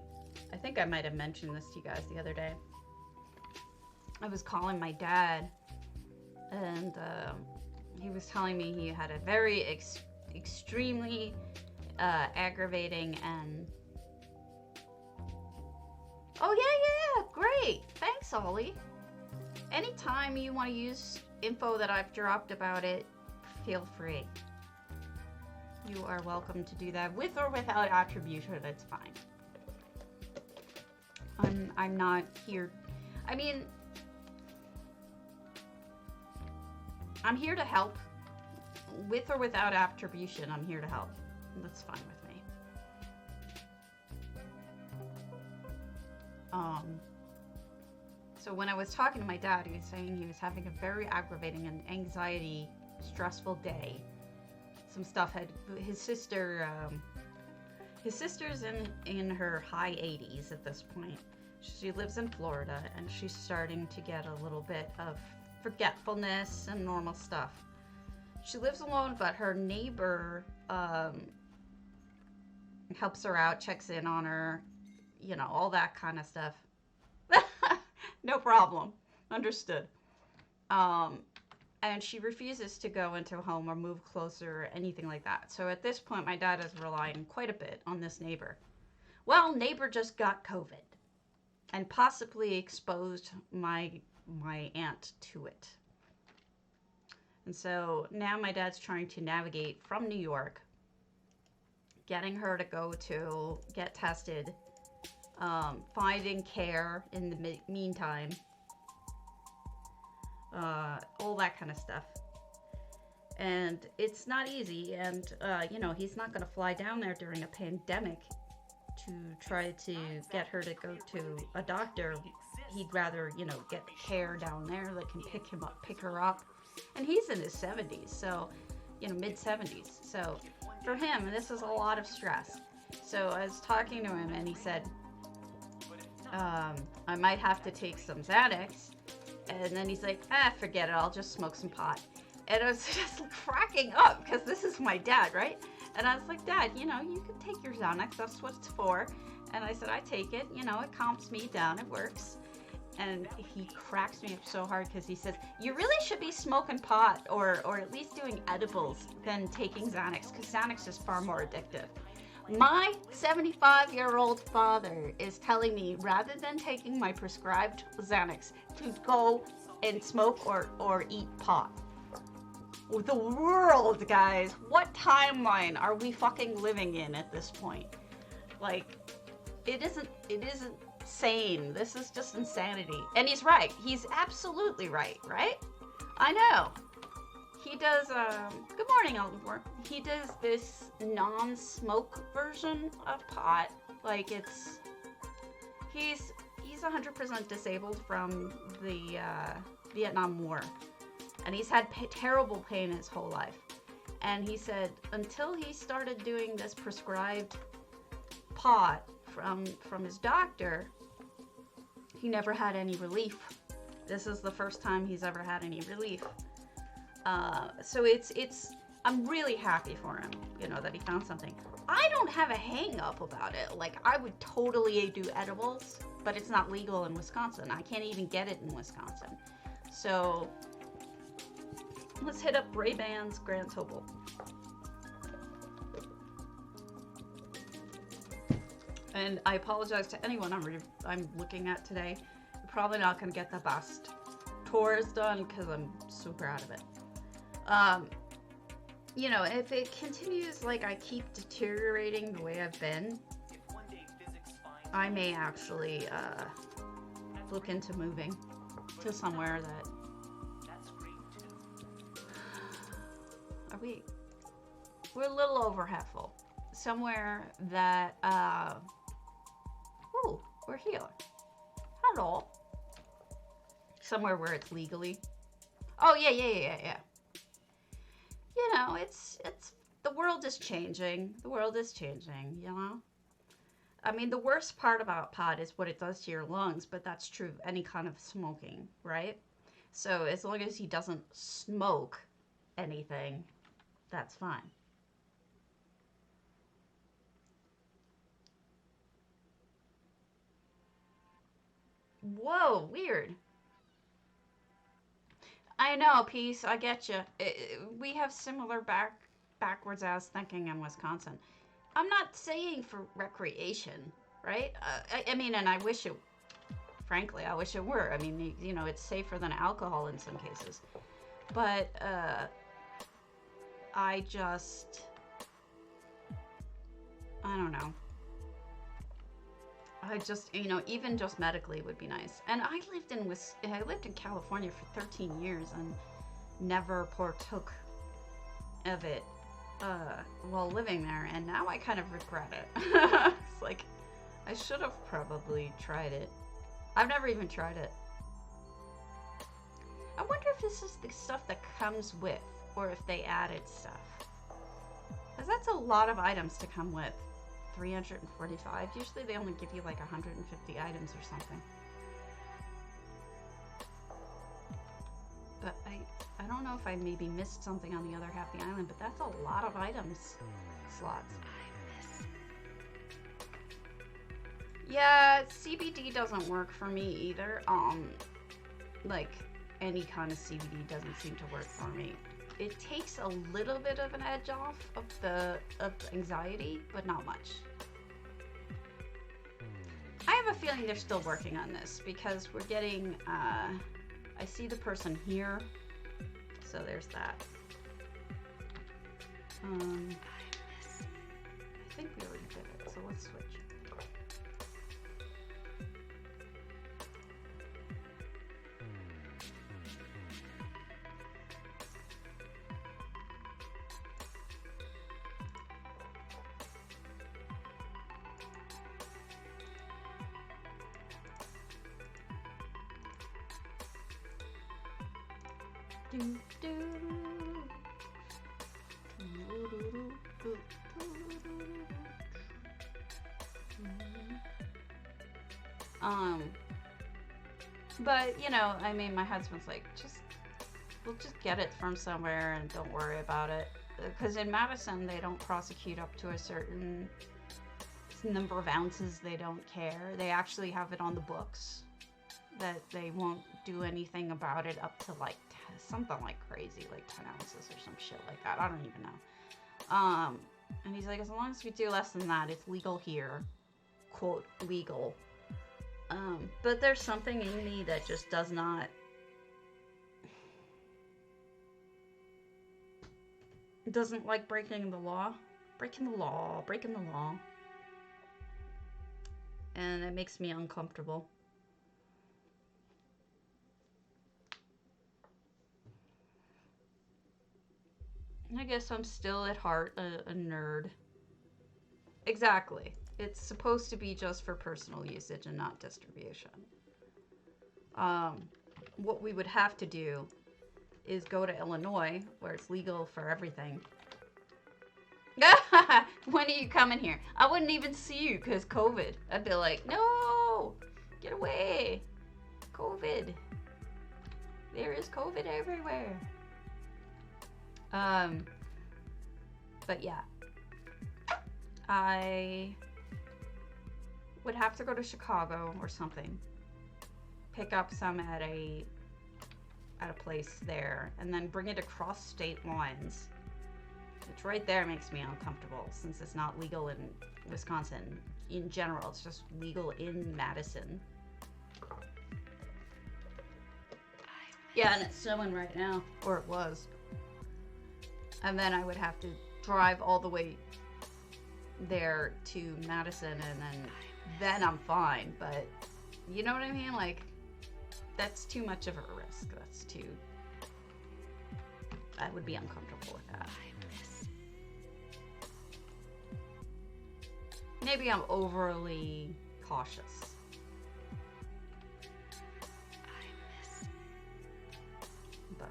I think I might have mentioned this to you guys the other day. I was calling my dad, and he was telling me he had a very extremely aggravating and... Oh, yeah, great. Thanks, Ollie. Anytime you want to use info that I've dropped about it, feel free. You are welcome to do that with or without attribution. It's fine. I'm not here. I mean, I'm here to help. With or without attribution, I'm here to help. That's fine with me. So when I was talking to my dad, he was saying he was having a very aggravating and anxiety, stressful day. Some stuff had his sister's in her high 80s at this point. She lives in Florida, and she's starting to get a little bit of forgetfulness and normal stuff. She lives alone, but her neighbor helps her out, checks in on her, you know, all that kind of stuff. No problem. Understood. And she refuses to go into a home or move closer or anything like that. So at this point, my dad is relying quite a bit on this neighbor. Well, neighbor just got COVID and possibly exposed my aunt to it. And so now my dad's trying to navigate from New York, getting her to go to get tested, finding care in the meantime, all that kind of stuff. And it's not easy, and you know, he's not going to fly down there during a pandemic to try to get her to go to a doctor. He'd rather, you know, get care down there that can pick her up. And he's in his 70s, so, you know, mid-70s. So for him, this is a lot of stress. So I was talking to him, and he said, I might have to take some Xanax. And then he's like, forget it, I'll just smoke some pot. And I was just cracking up, because this is my dad, right? And I was like, Dad, you know, you can take your Xanax, that's what it's for. And I said, I take it, you know, it calms me down, it works. And he cracks me up so hard, because he says, you really should be smoking pot, or at least doing edibles, than taking Xanax, because Xanax is far more addictive. My 75-year-old father is telling me, rather than taking my prescribed Xanax, to go and smoke or eat pot. The world, guys. What timeline are we fucking living in at this point? Like, it isn't sane. This is just insanity. And he's right. He's absolutely right, right? I know. He does, good morning, Eldenborn. He does this non-smoke version of pot. Like, he's 100% disabled from the Vietnam War. And he's had terrible pain his whole life. And he said, until he started doing this prescribed pot from his doctor, he never had any relief. This is the first time he's ever had any relief. So I'm really happy for him, you know, that he found something. I don't have a hang up about it. Like, I would totally do edibles, but it's not legal in Wisconsin. I can't even get it in Wisconsin. So let's hit up Ray-Ban's Grand Tobel. And I apologize to anyone I'm looking at today. I'm probably not going to get the best tours done because I'm super out of it. You know, if it continues like I keep deteriorating the way I've been, I may actually look into moving to somewhere that We're a little over half full. Somewhere that, ooh, we're here. Hello. Somewhere where it's legally. Oh, yeah. You know, it's, the world is changing. The world is changing, you know? I mean, the worst part about pot is what it does to your lungs, but that's true of any kind of smoking, right? So as long as he doesn't smoke anything, that's fine. Whoa, weird. I know, Peace, I get you. We have similar backwards ass thinking in Wisconsin. I'm not saying for recreation, right? I mean, and I wish it, frankly, I wish it were. I mean, you know, it's safer than alcohol in some cases. But, I don't know. I just, you know, even just medically would be nice. And I lived in California for 13 years and never partook of it while living there, and now I kind of regret it. It's like, I should have probably tried it. I've never even tried it. I wonder if this is the stuff that comes with, or if they added stuff. Because that's a lot of items to come with. 345. Usually they only give you like 150 items or something. But I don't know if I maybe missed something on the other half of the island, but that's a lot of items slots. Yeah, CBD doesn't work for me either. Like any kind of CBD doesn't seem to work for me. It takes a little bit of an edge off of the anxiety, but not much. I have a feeling they're still working on this because we're getting, I see the person here, so there's that. I think we already did it, so let's switch. But, you know, I mean, my husband's like, we'll just get it from somewhere and don't worry about it. Because in Madison, they don't prosecute up to a certain number of ounces. They don't care. They actually have it on the books that they won't do anything about it up to like something like crazy, like 10 ounces or some shit like that. I don't even know. And he's like, as long as we do less than that, it's legal here. Quote, legal. But there's something in me that just does not. Doesn't like breaking the law. Breaking the law. And it makes me uncomfortable. I guess I'm still at heart a nerd. Exactly. It's supposed to be just for personal usage and not distribution. What we would have to do is go to Illinois, where it's legal for everything. When are you coming here? I wouldn't even see you because COVID. I'd be like, no, get away. COVID. There is COVID everywhere. But yeah. I would have to go to Chicago or something. Pick up some at a place there and then bring it across state lines. Which right there makes me uncomfortable since it's not legal in Wisconsin in general. It's just legal in Madison. Yeah, and it's snowing right now. Or it was. And then I would have to drive all the way there to Madison and then I'm fine. But you know what I mean? Like, that's too much of a risk. That's too... I would be uncomfortable with that. Maybe I'm overly cautious. But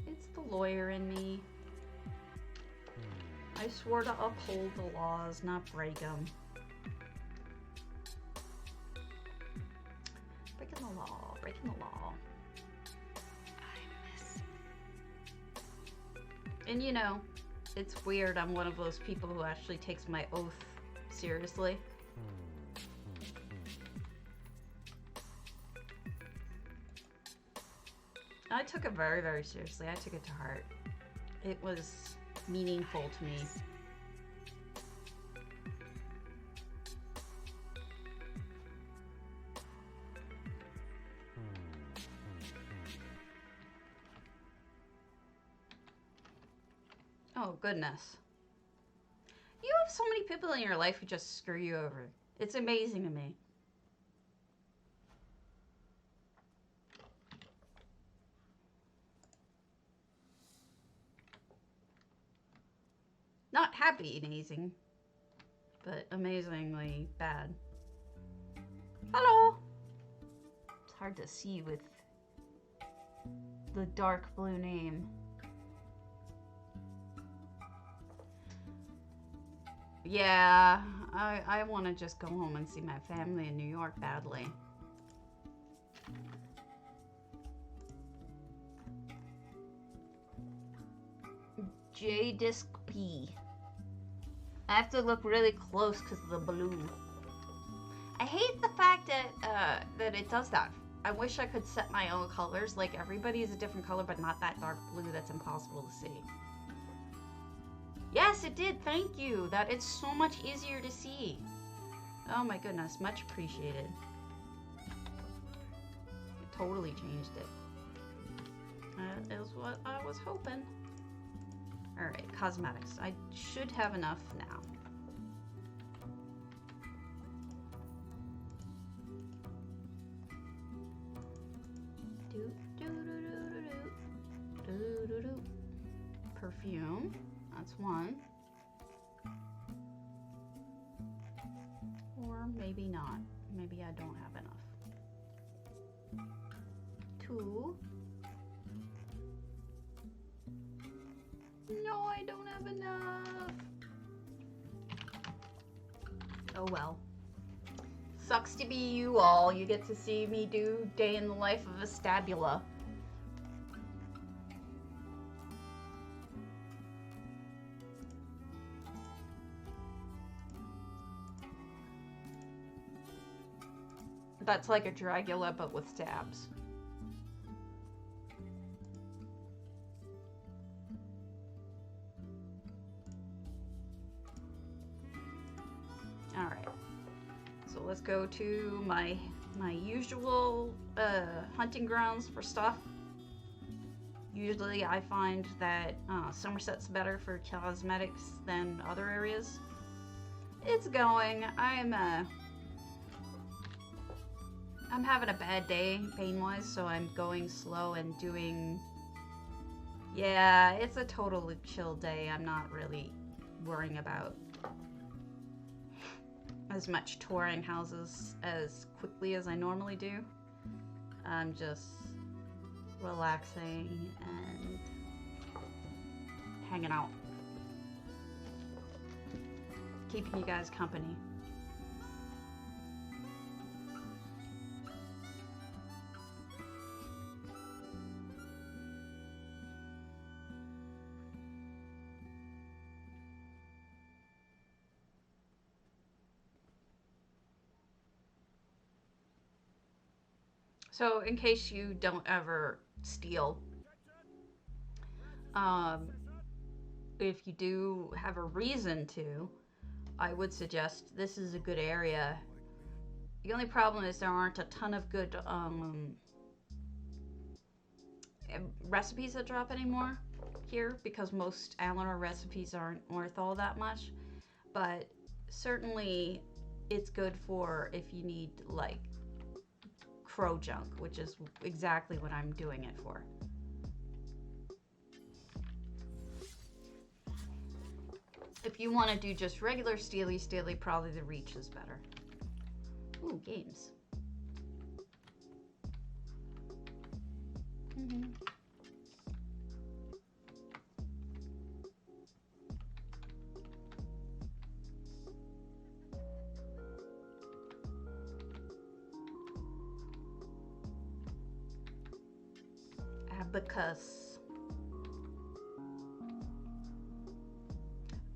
it's the lawyer in me. I swore to uphold the laws, not break them. Breaking the law, breaking the law. And you know, it's weird, I'm one of those people who actually takes my oath seriously. I took it very, very seriously. I took it to heart. It was meaningful to me. Oh, goodness. You have so many people in your life who just screw you over. It's amazing to me. Not happy amazing, but amazingly bad. Hello! It's hard to see with the dark blue name. Yeah, I want to just go home and see my family in New York badly. J Disc P. I have to look really close because of the blue. I hate the fact that that it does that. I wish I could set my own colors. Like everybody is a different color, but not that dark blue. That's impossible to see. Yes, it did. Thank you. That it's so much easier to see. Oh my goodness, much appreciated. It totally changed it. That is what I was hoping. Alright, cosmetics. I should have enough now. Perfume. That's one. Or maybe not. Maybe I don't have enough. Two. No, I don't have enough. Oh well. Sucks to be you all. You get to see me do day in the life of a stabula. That's like a Dragula, but with stabs. Alright. So let's go to my usual hunting grounds for stuff. Usually I find that Somerset's better for cosmetics than other areas. It's going. I'm having a bad day pain-wise, so I'm going slow and doing... Yeah, it's a totally chill day. I'm not really worrying about as much touring houses as quickly as I normally do. I'm just relaxing and hanging out. Keeping you guys company. So in case you don't ever steal, if you do have a reason to, I would suggest this is a good area. The only problem is there aren't a ton of good recipes that drop anymore here because most alinor recipes aren't worth all that much. But certainly it's good for if you need like crow junk, which is exactly what I'm doing it for. If you want to do just regular steely, probably the reach is better. Ooh, games. Abacus.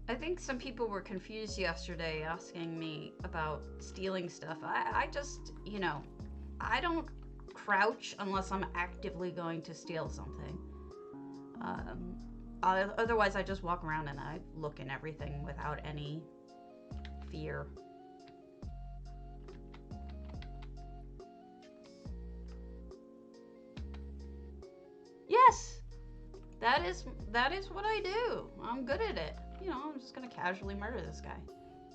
I think some people were confused yesterday asking me about stealing stuff. I just, you know, I don't crouch unless I'm actively going to steal something. Otherwise, I just walk around and I look in everything without any fear. Yes, that is what I do. I'm good at it. You know, I'm just gonna casually murder this guy.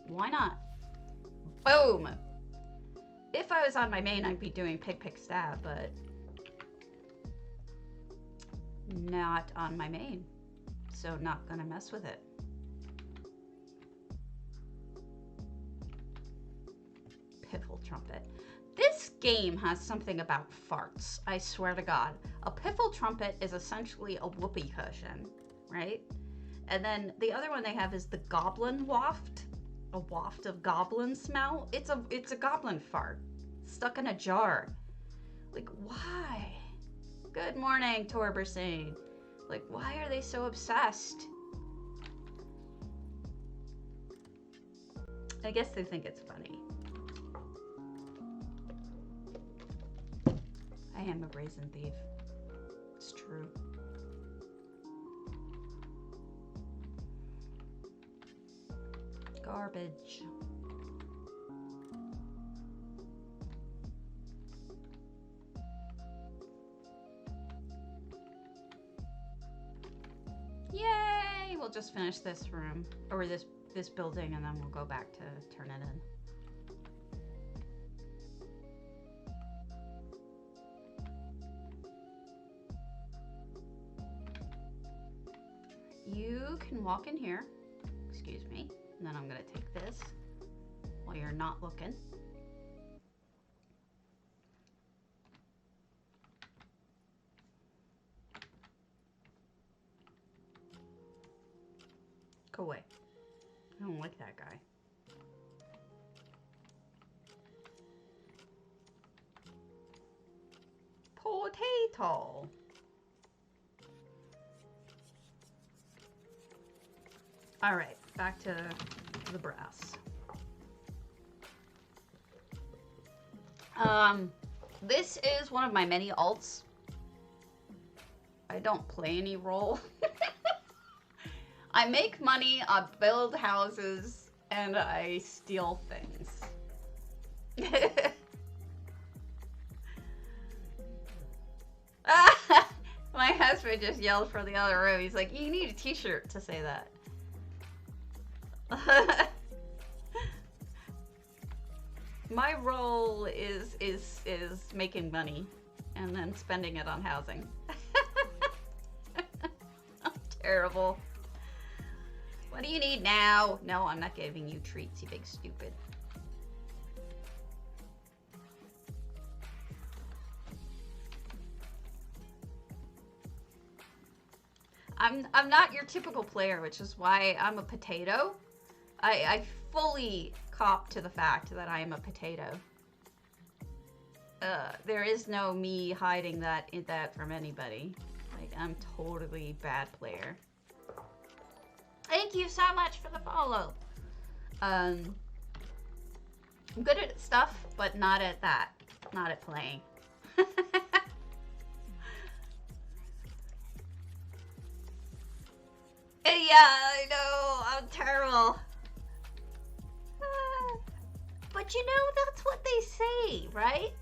Why not? Boom! If I was on my main, I'd be doing pick, stab, but not on my main. So not gonna mess with it. Piffle trumpet. This game has something about farts, I swear to God. A piffle trumpet is essentially a whoopee cushion, right? And then the other one they have is the goblin waft. A waft of goblin smell. It's a goblin fart stuck in a jar. Like, why? Good morning, Torbersane. Like, why are they so obsessed? I guess they think it's funny. I am a raisin thief. It's true. Garbage. Yay! We'll just finish this room, or this building, and then we'll go back to turn it in. You can walk in here. Excuse me. And then I'm gonna take this while you're not looking. Go away. I don't like that guy. Potato. All right, back to the brass. This is one of my many alts. I don't play any role. I make money, I build houses, and I steal things. My husband just yelled from the other room. He's like, you need a t-shirt to say that. My role is making money and then spending it on housing. I'm terrible. What do you need now? No, I'm not giving you treats, you big stupid. I'm not your typical player, which is why I'm a potato. I fully cop to the fact that I am a potato. There is no me hiding that from anybody. Like, I'm totally bad player. Thank you so much for the follow. I'm good at stuff, but not at that. Not at playing. Yeah, I know. I'm terrible. But you know, that's what they say, right?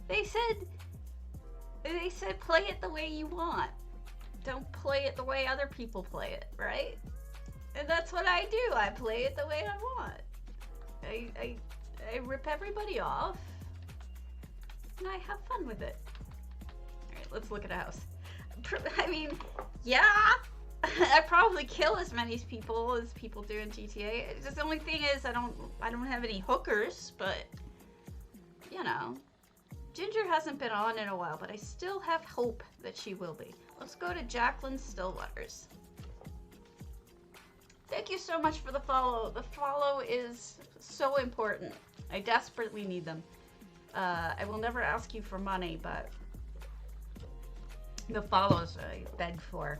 They said play it the way you want. Don't play it the way other people play it, right? And that's what I do. I play it the way I want. I rip everybody off. and I have fun with it. Alright, let's look at a house. I mean, yeah, I probably kill as many people as people do in GTA. It's just the only thing is I don't have any hookers, but you know. Ginger hasn't been on in a while, but I still have hope that she will be. Let's go to Jaclyn Stillwaters. Thank you so much for the follow. The follow is so important. I desperately need them. I will never ask you for money, but the follows I beg for.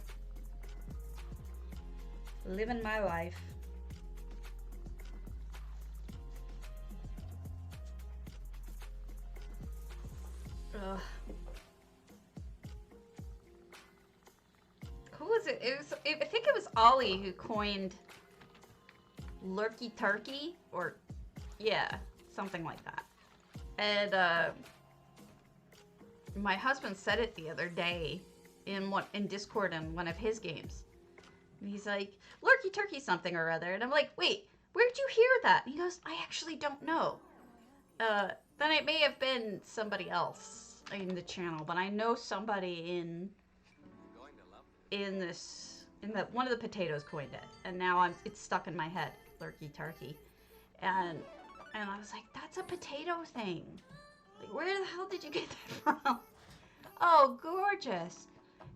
Living my life. Ugh. Who was it? I think it was Ollie who coined lurky turkey, or yeah, something like that. And my husband said it the other day in Discord in one of his games. And he's like, lurky turkey something or other, and I'm like, wait, where'd you hear that? And he goes, I actually don't know. Then it may have been somebody else in the channel, but I know somebody in one of the potatoes coined it, and now it's stuck in my head, lurky turkey, and I was like, that's a potato thing. Like, where the hell did you get that from? Oh, gorgeous.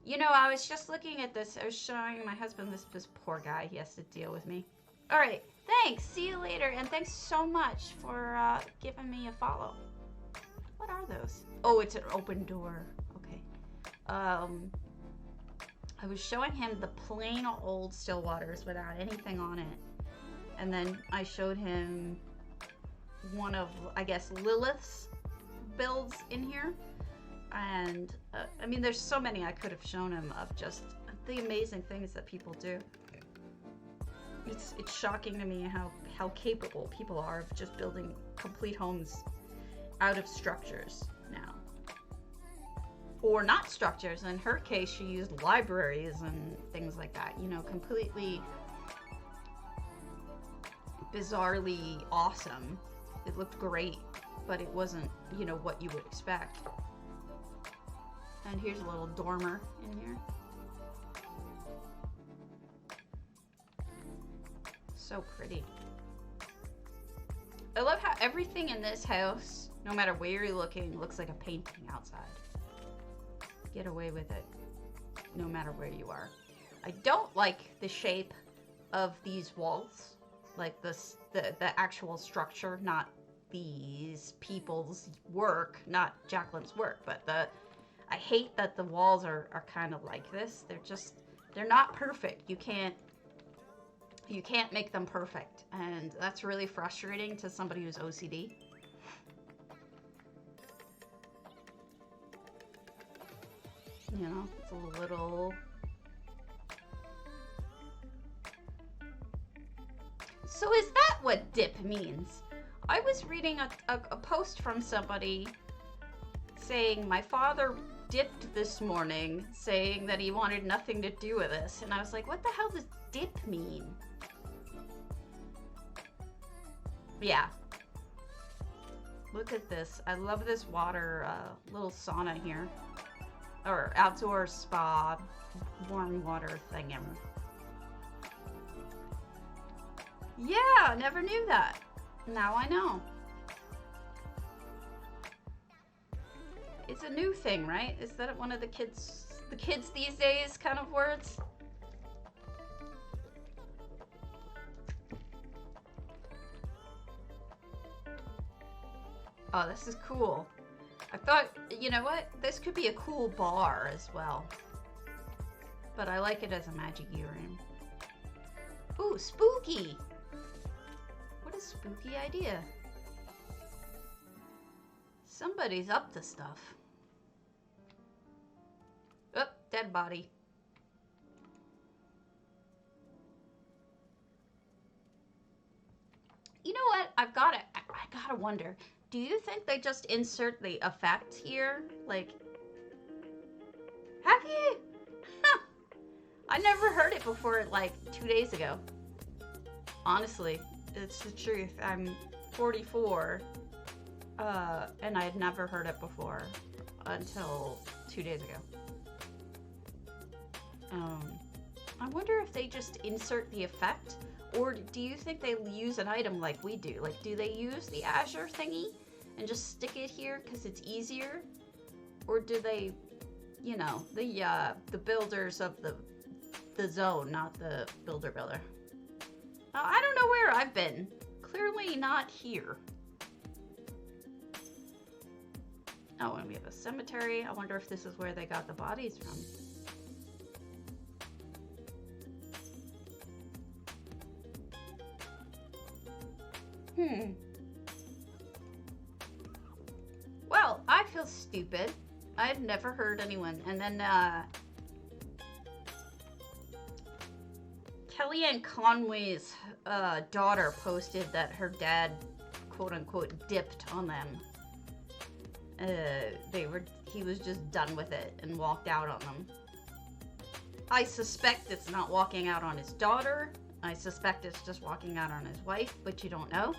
You know, I was just looking at this. I was showing my husband this poor guy. He has to deal with me. All right, thanks. See you later, and thanks so much for giving me a follow. What are those? Oh, it's an open door. Okay. I was showing him the plain old Stillwaters without anything on it. And then I showed him one of, I guess, Lilith's builds in here. And, I mean, there's so many I could have shown him of just the amazing things that people do. It's shocking to me how capable people are of just building complete homes out of structures now. Or not structures. In her case, she used libraries and things like that. You know, completely bizarrely awesome. It looked great, but it wasn't, you know, what you would expect. And here's a little dormer in here. So pretty. I love how everything in this house, no matter where you're looking, looks like a painting outside. Get away with it, no matter where you are. I don't like the shape of these walls, like the actual structure, not these people's work, not Jaclynn's work, but I hate that the walls are kind of like this. They're not perfect. You can't make them perfect, and that's really frustrating to somebody who's OCD. You know, it's a little... So is that what dip means? I was reading a post from somebody saying, my father dipped this morning, saying that he wanted nothing to do with this. And I was like, what the hell does dip mean? Yeah. Look at this. I love this water, little sauna here. Or outdoor spa, warm water thing. Yeah, never knew that. Now I know. It's a new thing, right? Is that one of the kids these days kind of words? Oh, this is cool. I thought, you know what? This could be a cool bar as well. But I like it as a magic room. Ooh, spooky! What a spooky idea. Somebody's up to stuff. Oh, dead body. You know what? I gotta wonder. Do you think they just insert the effect here? Like, have you? Huh. I never heard it before, like, 2 days ago. Honestly, it's the truth. I'm 44. and I had never heard it before until 2 days ago. I wonder if they just insert the effect, or do you think they use an item like we do? Like, do they use the Azure thingy and just stick it here because it's easier? Or do they, you know, the builders of the zone, not the builder. I don't know where I've been. Clearly not here. Oh, and we have a cemetery. I wonder if this is where they got the bodies from. Well, I feel stupid. I've never heard anyone. And then, Kellyanne Conway's daughter posted that her dad, quote unquote, dipped on them. He was just done with it and walked out on them. I suspect it's not walking out on his daughter. I suspect it's just walking out on his wife, but you don't know.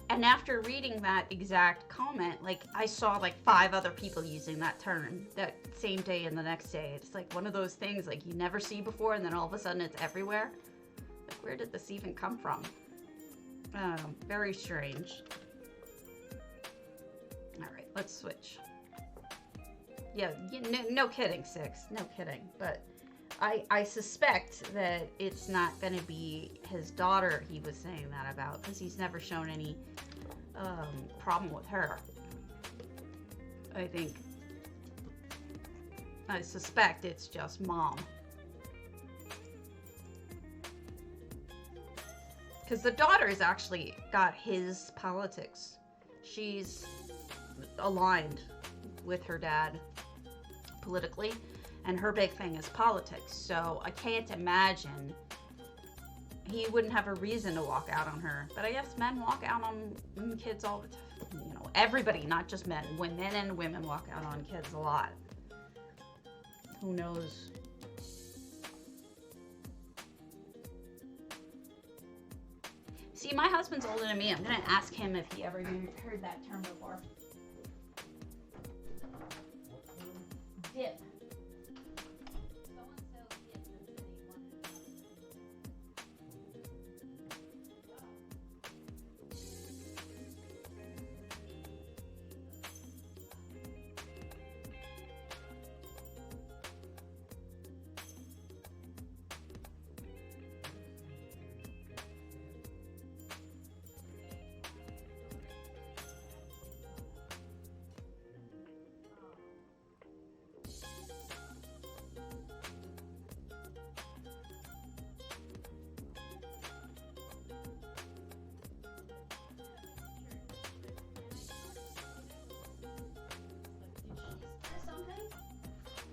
And after reading that exact comment, like, I saw like 5 other people using that term that same day and the next day. It's like one of those things like you never see before, and then all of a sudden it's everywhere. Like, where did this even come from? Very strange. All right, let's switch. Yeah, no kidding, Six. No kidding. But I suspect that it's not going to be his daughter he was saying that about, because he's never shown any problem with her. I suspect it's just mom. Because the daughter has actually got his politics. She's aligned with her dad politically, and her big thing is politics. So I can't imagine he wouldn't have a reason to walk out on her. But I guess men walk out on kids all the time. You know, everybody, not just men. Men and women walk out on kids a lot. Who knows? See, my husband's older than me. I'm gonna ask him if he ever heard that term before. Dip.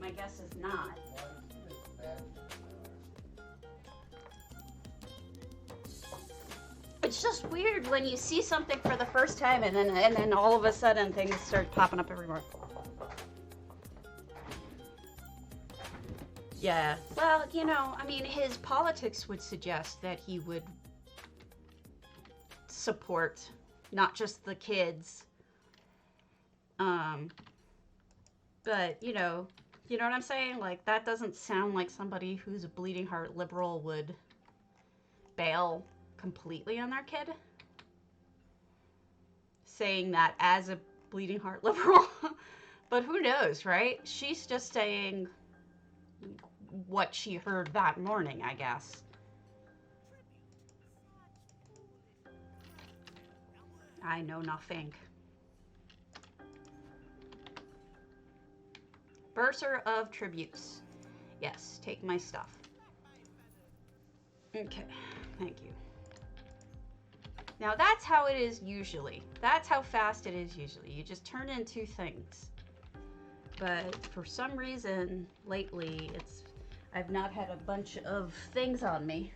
My guess is not. It's just weird when you see something for the first time and then all of a sudden things start popping up everywhere. Yeah. Well, you know, I mean, his politics would suggest that he would support not just the kids, but you know what I'm saying? Like, that doesn't sound like somebody who's a bleeding heart liberal would bail completely on their kid. Saying that as a bleeding heart liberal. But who knows, right? She's just saying what she heard that morning, I guess. I know nothing. Bursar of tributes. Yes, take my stuff. Okay, thank you. Now that's how it is usually. That's how fast it is usually. You just turn in 2 things. But for some reason, lately, I've not had a bunch of things on me.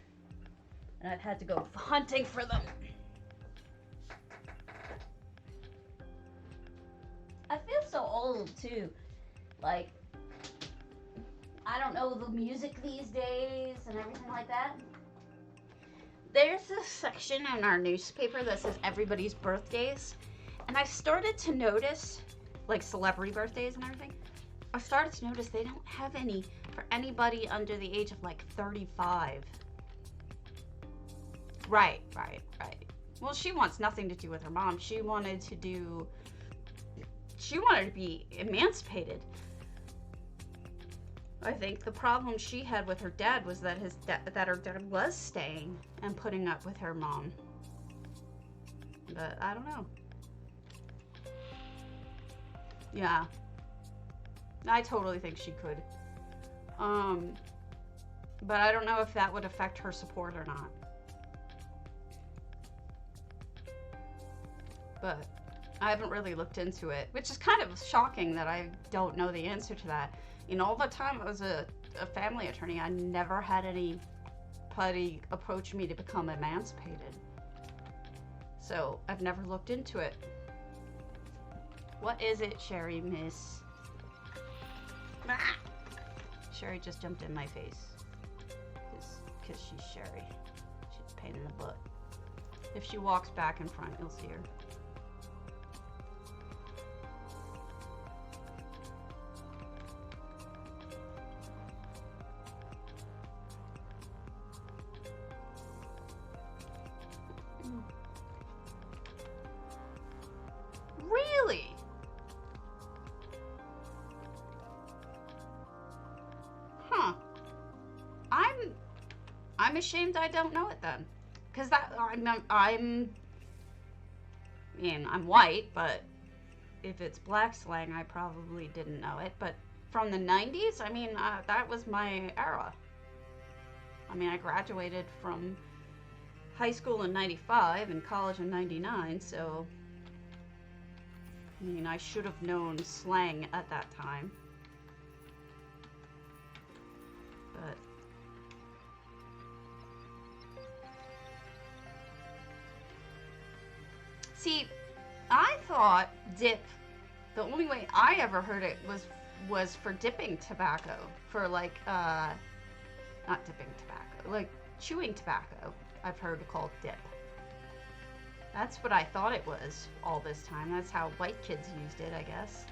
And I've had to go hunting for them. I feel so old too. Like, I don't know the music these days and everything like that. There's a section in our newspaper that says everybody's birthdays. And I started to notice, like celebrity birthdays and everything, I started to notice they don't have any for anybody under the age of like 35. Right. Well, she wants nothing to do with her mom. She wanted to be emancipated. I think the problem she had with her dad was that that her dad was staying and putting up with her mom. But I don't know. Yeah. I totally think she could. But I don't know if that would affect her support or not. But I haven't really looked into it, which is kind of shocking that I don't know the answer to that. You know, all the time I was a family attorney, I never had anybody approach me to become emancipated. So I've never looked into it. What is it, Sherry, miss? Ah! Sherry just jumped in my face. Because she's Sherry. She's a pain in the butt. If she walks back in front, you'll see her. Really? Huh. I'm ashamed I don't know it then. Cause I'm white, but if it's black slang, I probably didn't know it. But from the 90s, I mean, that was my era. I mean, I graduated from high school in 95 and college in 99, so I mean, I should have known slang at that time. But see, I thought dip, the only way I ever heard it was for dipping tobacco, for like not dipping tobacco, like chewing tobacco. I've heard it called dip. That's what I thought it was all this time. That's how white kids used it, I guess.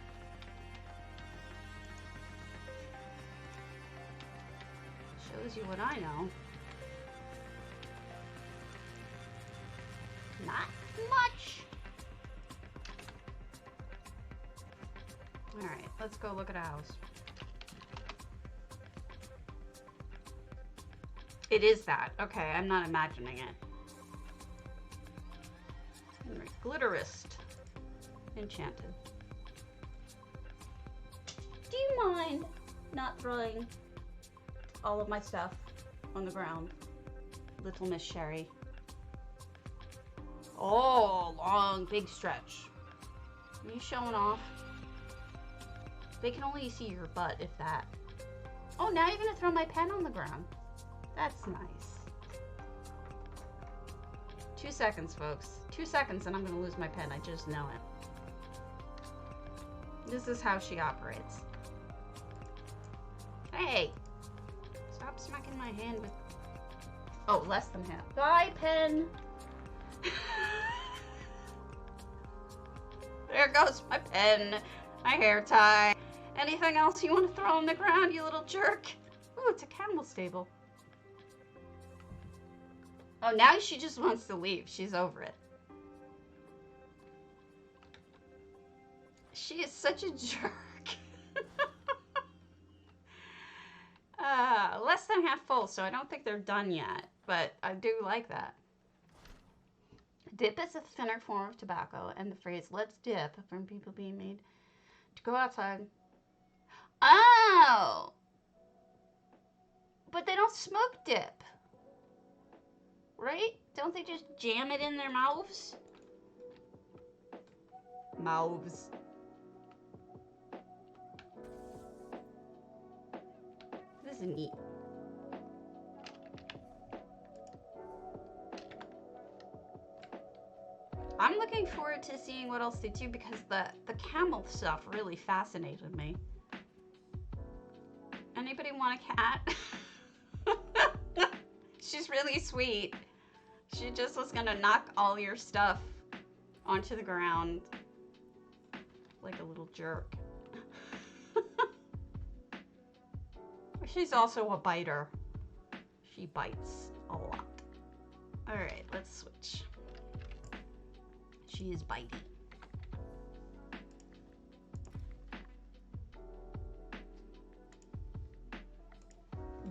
Shows you what I know. Not much. Alright, let's go look at a house. It is that. Okay, I'm not imagining it. Alright, glitterist. Enchanted. Do you mind not throwing all of my stuff on the ground, little Miss Sherry? Oh, long, big stretch. Are you showing off? They can only see your butt, if that. Oh, now you're gonna throw my pen on the ground. That's nice. 2 seconds, folks. 2 seconds and I'm gonna lose my pen. I just know it. This is how she operates. Hey! Stop smacking my hand with... Oh, less than half. Bye, pen! There goes my pen. My hair tie. Anything else you want to throw on the ground, you little jerk? Ooh, it's a camel stable. Oh, now she just wants to leave. She's over it. She is such a jerk. Less than half full, so I don't think they're done yet. But I do like that. Dip is a thinner form of tobacco, and the phrase "let's dip" from people being made to go outside. Oh! But they don't smoke dip. Right? Don't they just jam it in their mouths? Mouths. This is neat. I'm looking forward to seeing what else they do because the camel stuff really fascinated me. Anybody want a cat? She's really sweet. She just was gonna knock all your stuff onto the ground like a little jerk. She's also a biter. She bites a lot. Alright, let's switch. She is bitey.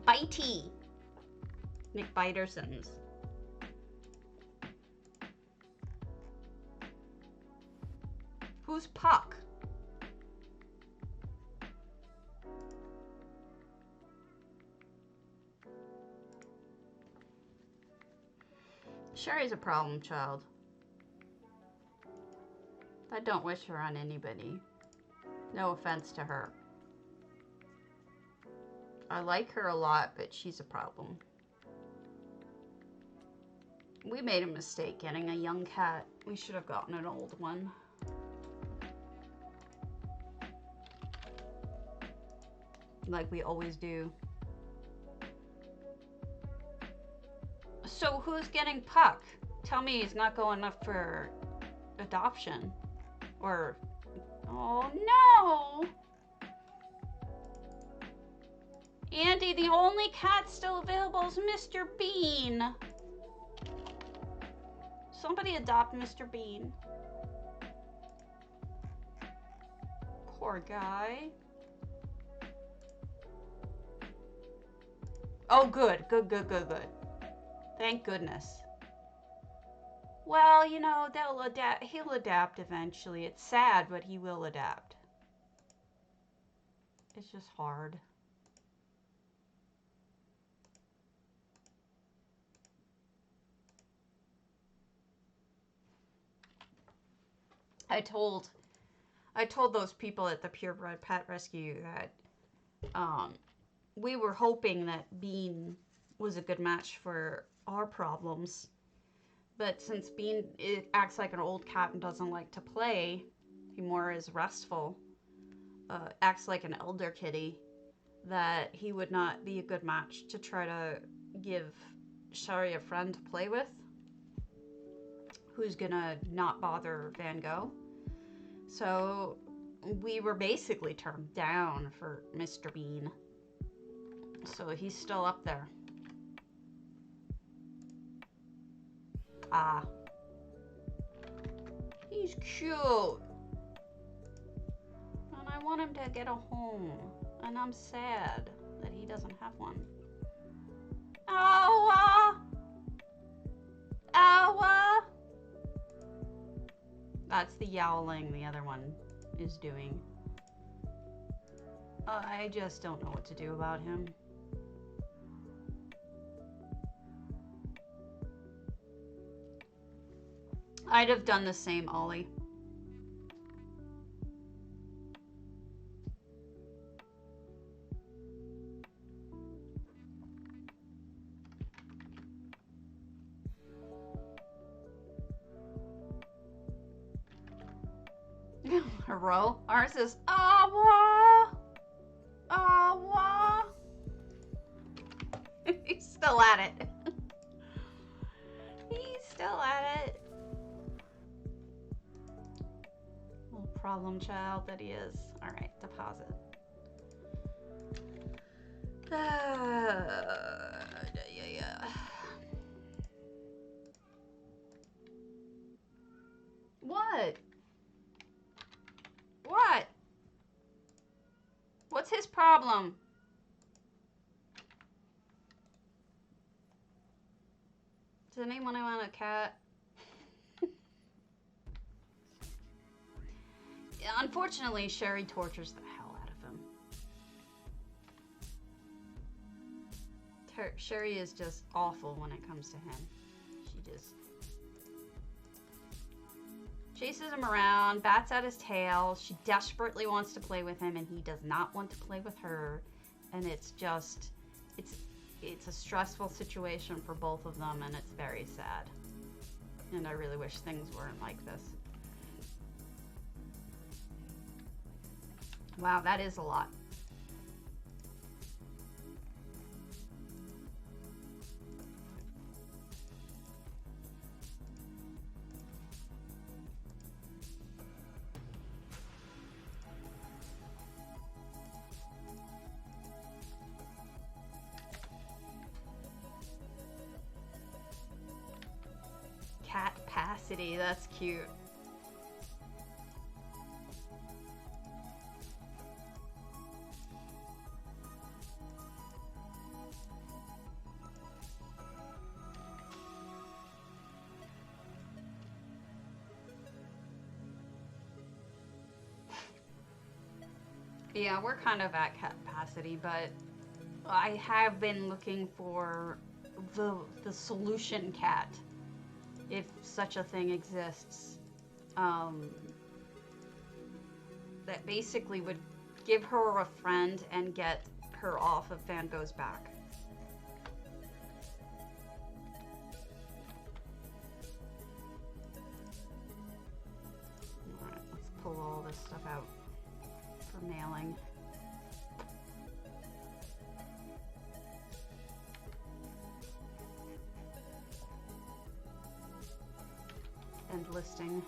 Bitey! McBitersons. Who's Puck? Sherry's a problem child. I don't wish her on anybody. No offense to her. I like her a lot, but she's a problem. We made a mistake getting a young cat. We should have gotten an old one. Like we always do. So who's getting Puck? Tell me he's not going up for adoption. Or, oh no! Andy, the only cat still available is Mr. Bean. Somebody adopt Mr. Bean. Poor guy. Oh, good. Good. Thank goodness. Well, you know, they'll adapt. He'll adapt eventually. It's sad, but he will adapt. It's just hard. I told those people at the Purebred Pet Rescue that we were hoping that Bean was a good match for our problems. But since Bean acts like an old cat and doesn't like to play, he more is restful, acts like an elder kitty, that he would not be a good match to try to give Sherry a friend to play with who's gonna not bother Van Gogh. So we were basically turned down for Mr. Bean. So he's still up there. Ah. He's cute. And I want him to get a home. And I'm sad that he doesn't have one. Ow! Ow! That's the yowling the other one is doing. I just don't know what to do about him. I'd have done the same, Ollie. A row? Ours is awa, awa. He's still at it. He's still at it. Little problem child that he is. All right, deposit. Yeah. What? What? What's his problem? Does anyone want a cat? Yeah, unfortunately, Sherry tortures the hell out of him. Sherry is just awful when it comes to him. She just chases him around, bats at his tail. She desperately wants to play with him, and he does not want to play with her. And it's just, it's a stressful situation for both of them, and it's very sad. And I really wish things weren't like this. Wow, that is a lot. capacity. That's cute. Yeah, we're kind of at capacity, but I have been looking for the solution cat, if such a thing exists, that basically would give her a friend and get her off of Van Gogh's back. Alright, let's pull all this stuff out for mailing. And listing.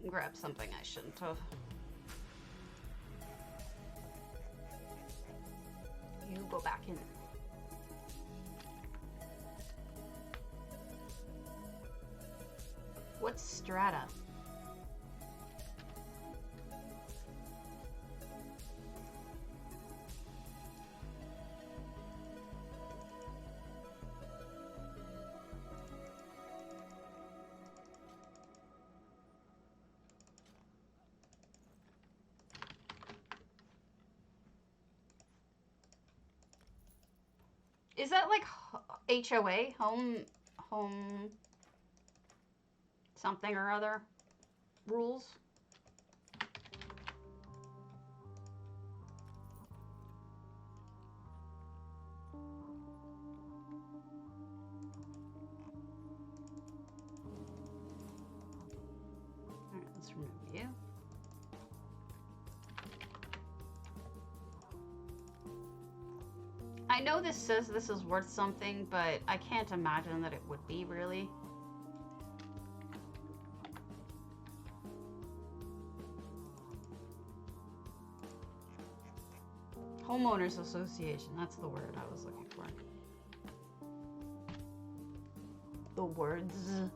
Grab something I shouldn't have. You go back in. What's strata? Is that like HOA? Home something or other rules? Alright, let's remove you. I know this says this is worth something, but I can't imagine that it would be, really. Homeowners Association, that's the word I was looking for. The words.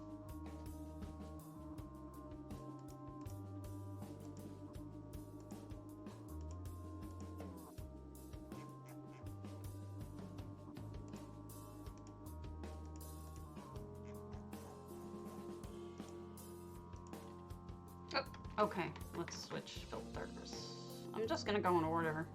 Okay, let's switch filters. I'm just gonna go in order.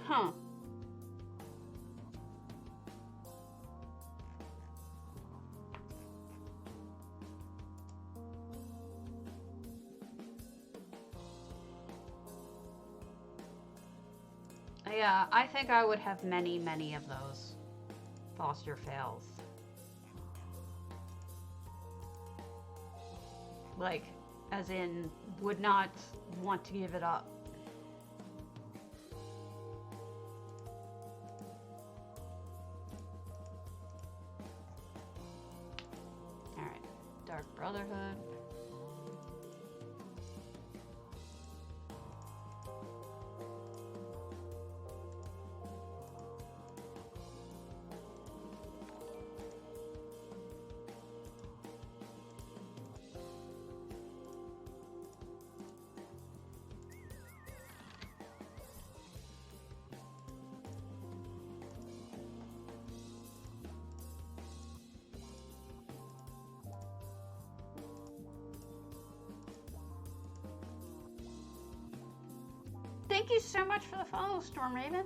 Huh. Yeah, I think I would have many, many of those foster fails. Like, as in, would not want to give it up. Alright, Dark Brotherhood. Thank you so much for the follow, Storm Raven.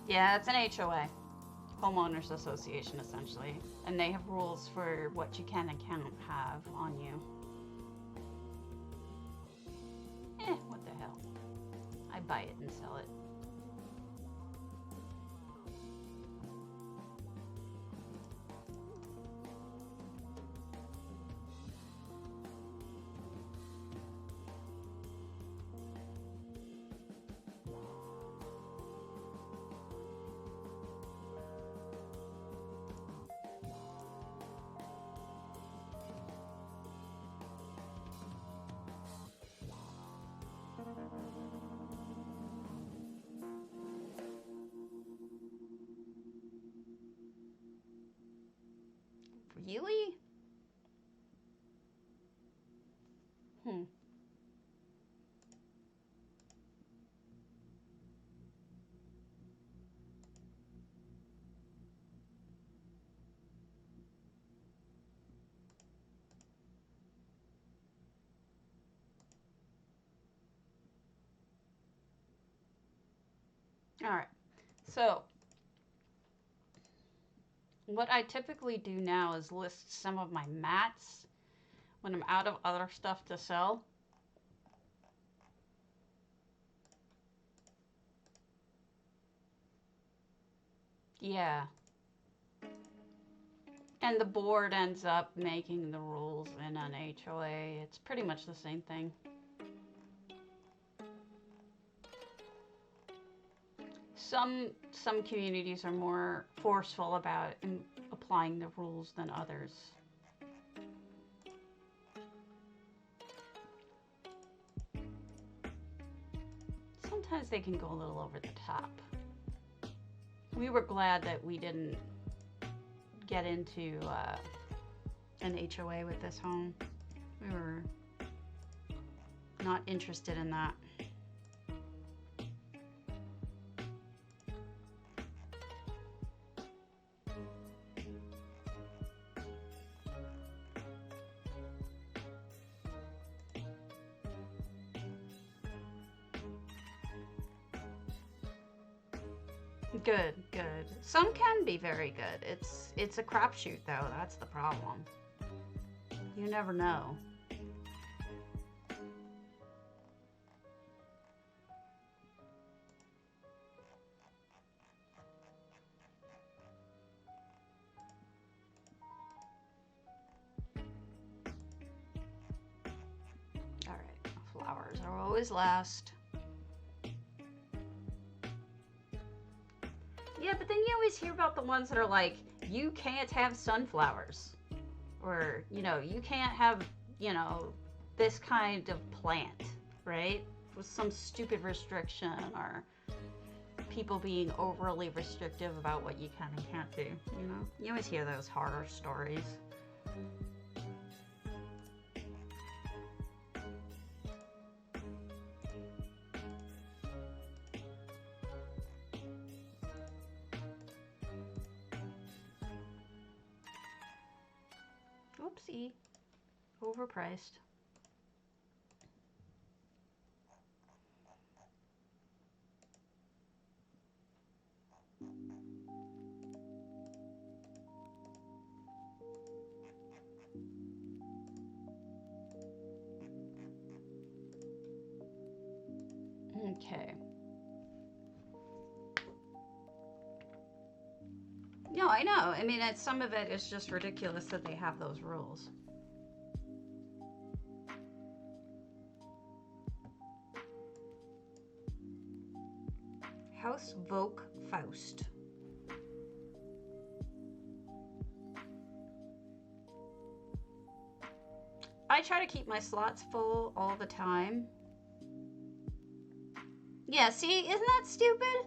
Yeah, it's an HOA. homeowners association, essentially. And they have rules for what you can and can't have on you. What the hell? I buy it and sell it. Really? All right. So what I typically do now is list some of my mats when I'm out of other stuff to sell. Yeah. And the board ends up making the rules in an HOA. It's pretty much the same thing. Some communities are more forceful about applying the rules than others. Sometimes they can go a little over the top. We were glad that we didn't get into an HOA with this home. We were not interested in that. Good, good. Some can be very good. It's a crapshoot though, that's the problem. You never know. All right, flowers are always last. Yeah, but then you always hear about the ones that are like, you can't have sunflowers. Or, you know, you can't have, you know, this kind of plant, right? With some stupid restriction or people being overly restrictive about what you can and can't do, you know? You always hear those horror stories. Oopsie. Overpriced. Okay. No, I know. I mean, some of it is just ridiculous that they have those rules. House Voke Faust. I try to keep my slots full all the time. Yeah, see, isn't that stupid?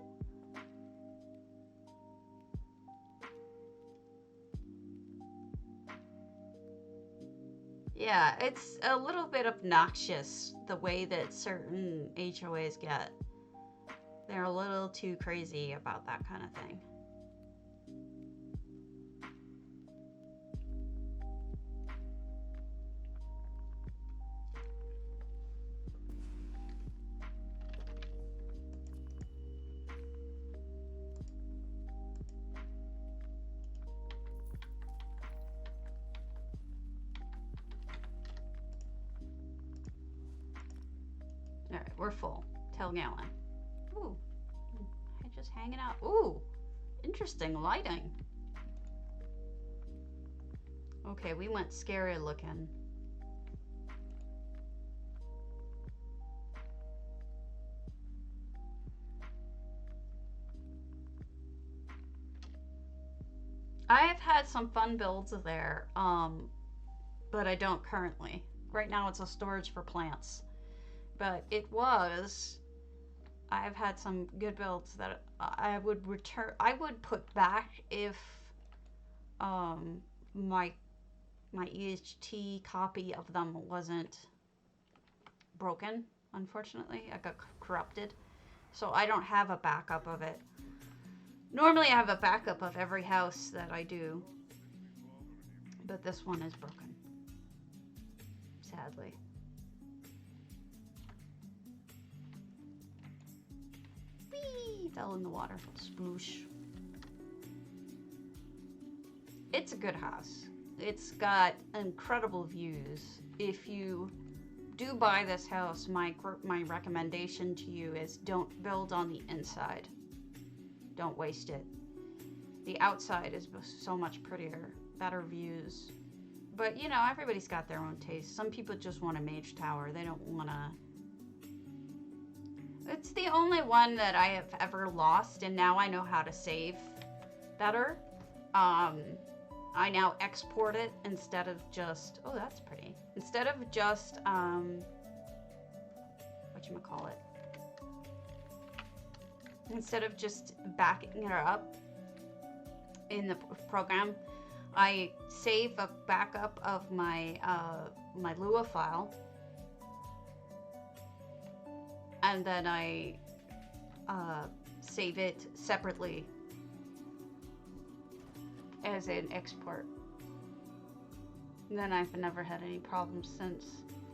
Yeah, it's a little bit obnoxious the way that certain HOAs get. They're a little too crazy about that kind of thing. we're full. Tell galen. Ooh, just hanging out. Ooh, interesting lighting. Okay, we went scary looking. I have had some fun builds there, but I don't currently. Right now it's a storage for plants. But I've had some good builds that I would put back if my EHT copy of them wasn't broken, unfortunately. I got corrupted. So I don't have a backup of it. Normally I have a backup of every house that I do, but this one is broken, sadly. Whee! Fell in the water. Sploosh. It's a good house. It's got incredible views. If you do buy this house, my recommendation to you is don't build on the inside. Don't waste it. The outside is so much prettier, better views. But, you know, everybody's got their own taste. Some people just want a mage tower. They don't want to... It's the only one that I have ever lost, and now I know how to save better. I now export it instead of just... Oh, that's pretty. Instead of just, whatchamacallit? Instead of just backing it up in the program, I save a backup of my my Lua file, and then I save it separately as an export. And then I've never had any problems since.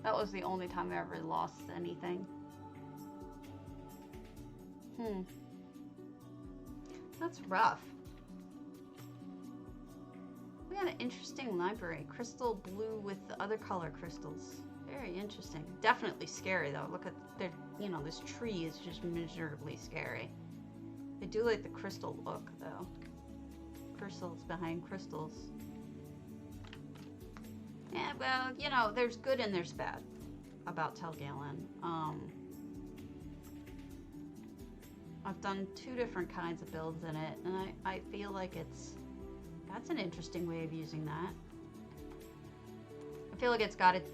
That was the only time I ever lost anything. That's rough. We got an interesting library. Crystal blue with the other color crystals. Very interesting. Definitely scary though. Look at you know, this tree is just miserably scary. I do like the crystal look though. Crystals behind crystals. Yeah, well, you know, there's good and there's bad about Tell Galen. I've done 2 different kinds of builds in it, and I feel like that's an interesting way of using that. I feel like it's got its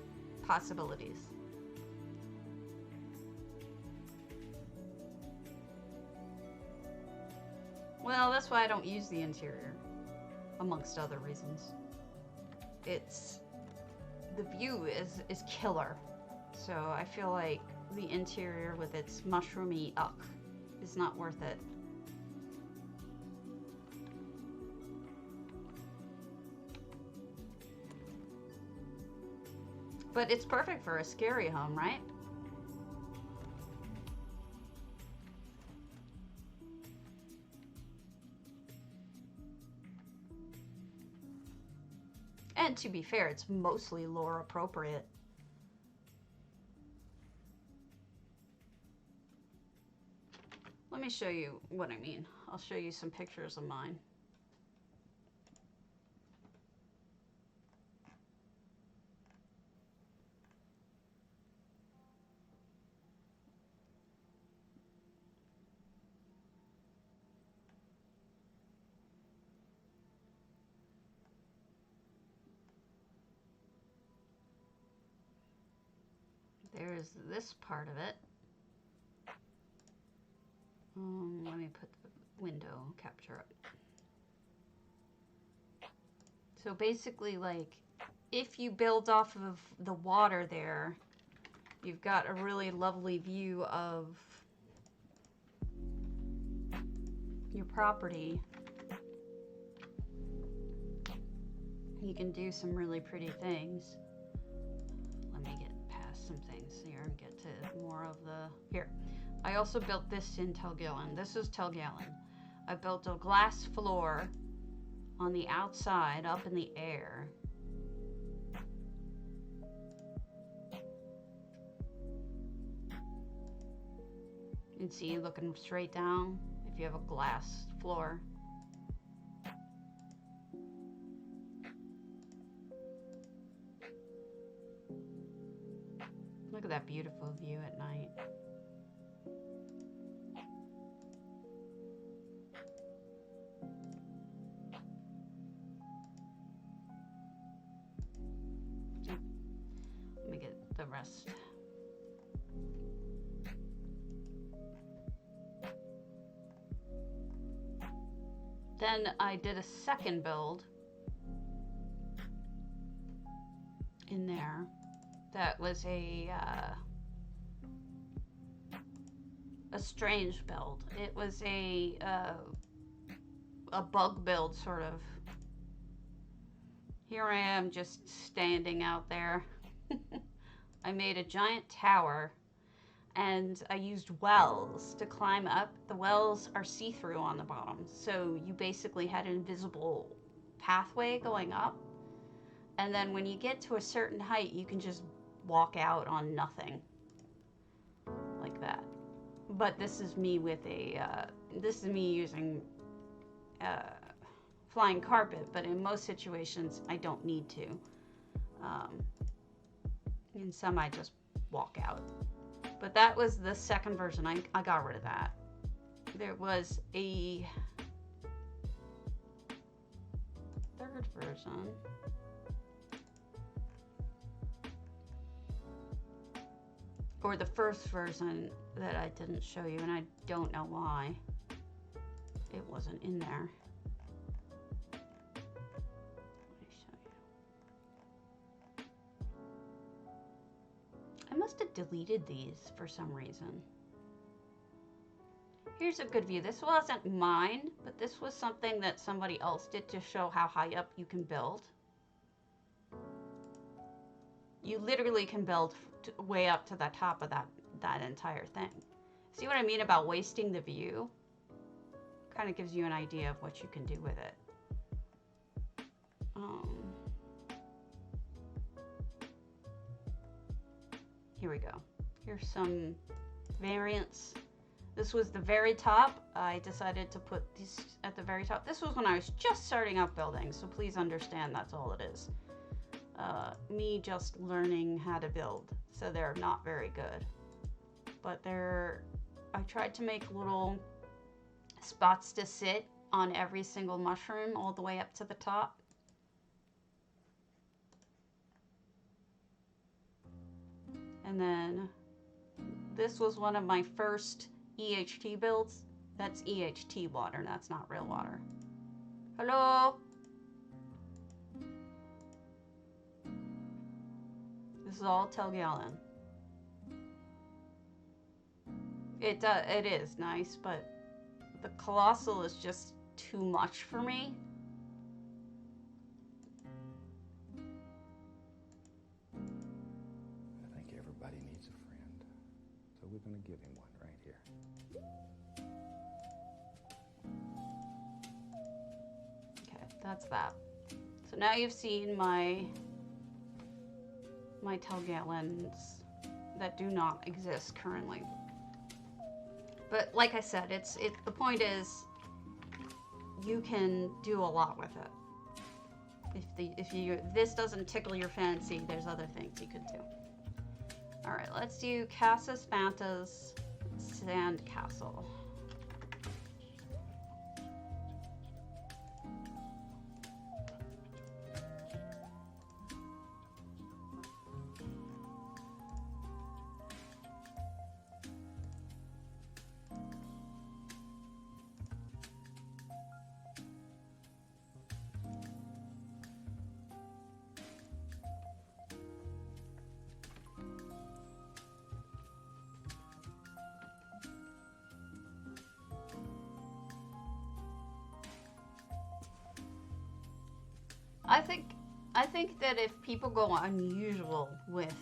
possibilities. Well, that's why I don't use the interior, amongst other reasons. The view is killer, so I feel like the interior with its mushroomy is not worth it. But it's perfect for a scary home, right? And to be fair, it's mostly lore appropriate. Let me show you what I mean. I'll show you some pictures of mine. There's this part of it. Let me put the window capture up. So basically, like, if you build off of the water there, you've got a really lovely view of your property. You can do some really pretty things. Let me get past some things here and get to more of the... Here. I also built this in Tell Galen. This is Tell Galen. I built a glass floor on the outside, up in the air. You can see looking straight down if you have a glass floor. Look at that beautiful view at night. Let me get the rest. Then I did a second build in there. That was a strange build. It was a bug build, sort of. Here I am just standing out there. I made a giant tower, and I used wells to climb up. The wells are see-through on the bottom, so you basically had an invisible pathway going up. And then when you get to a certain height, you can just walk out on nothing. Like that. But this is me with a, this is me using flying carpet, but in most situations, I don't need to. In some, I just walk out. But that was the second version. I got rid of that. There was a third version. Or the first version that I didn't show you, and I don't know why it wasn't in there. Let me show you. I must have deleted these for some reason. Here's a good view. This wasn't mine, but this was something that somebody else did to show how high up you can build. You literally can build way up to the top of that entire thing. See what I mean about wasting the view? Kind of gives you an idea of what you can do with it. Here we go. Here's some variants. This was the very top. I decided to put these at the very top. This was when I was just starting out building, so please understand that's all it is. Me just learning how to build, so they're not very good, but I tried to make little spots to sit on every single mushroom all the way up to the top. And then this was one of my first EHT builds. That's EHT water, that's not real water. Hello? This is all galen. It is nice, but the colossal is just too much for me. I think everybody needs a friend, so we're going to give him one right here. Okay, that's that. So now you've seen my galens that do not exist currently. But like I said, the point is you can do a lot with it. If this doesn't tickle your fancy, there's other things you could do. All right, let's do Cassis Sandcastle. I think that if people go unusual with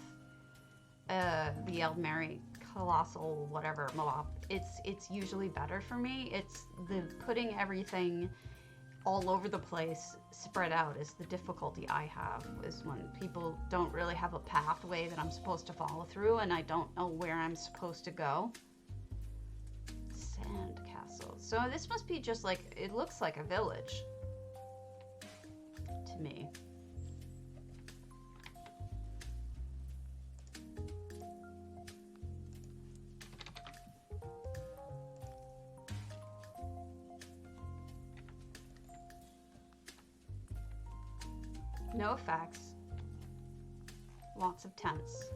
the El Mary Colossal whatever Moab, it's usually better for me. It's the putting everything all over the place spread out is the difficulty I have, is when people don't really have a pathway that I'm supposed to follow through and I don't know where I'm supposed to go. Sandcastle. So this must be just like, it looks like a village to me. No effects. Lots of tents.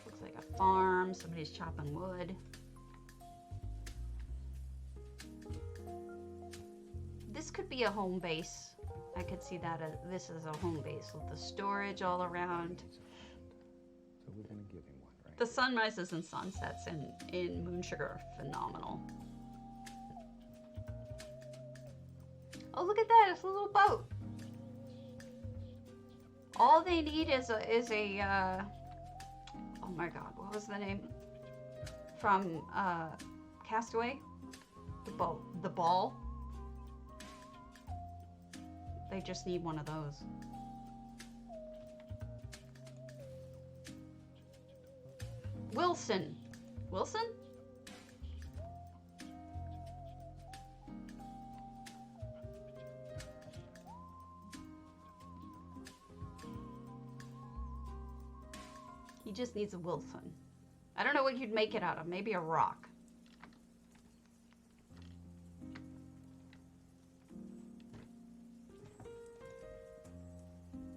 Looks like a farm. Somebody's chopping wood. This could be a home base. I could see that this is a home base with the storage all around. So we're gonna give him one, right? The sunrises and sunsets in Moonsugar are phenomenal. Oh, look at that! It's a little boat. All they need is a oh my god, what was the name from Castaway? The ball. They just need one of those. Wilson. Wilson? He just needs a Wilson. I don't know what you'd make it out of. Maybe a rock.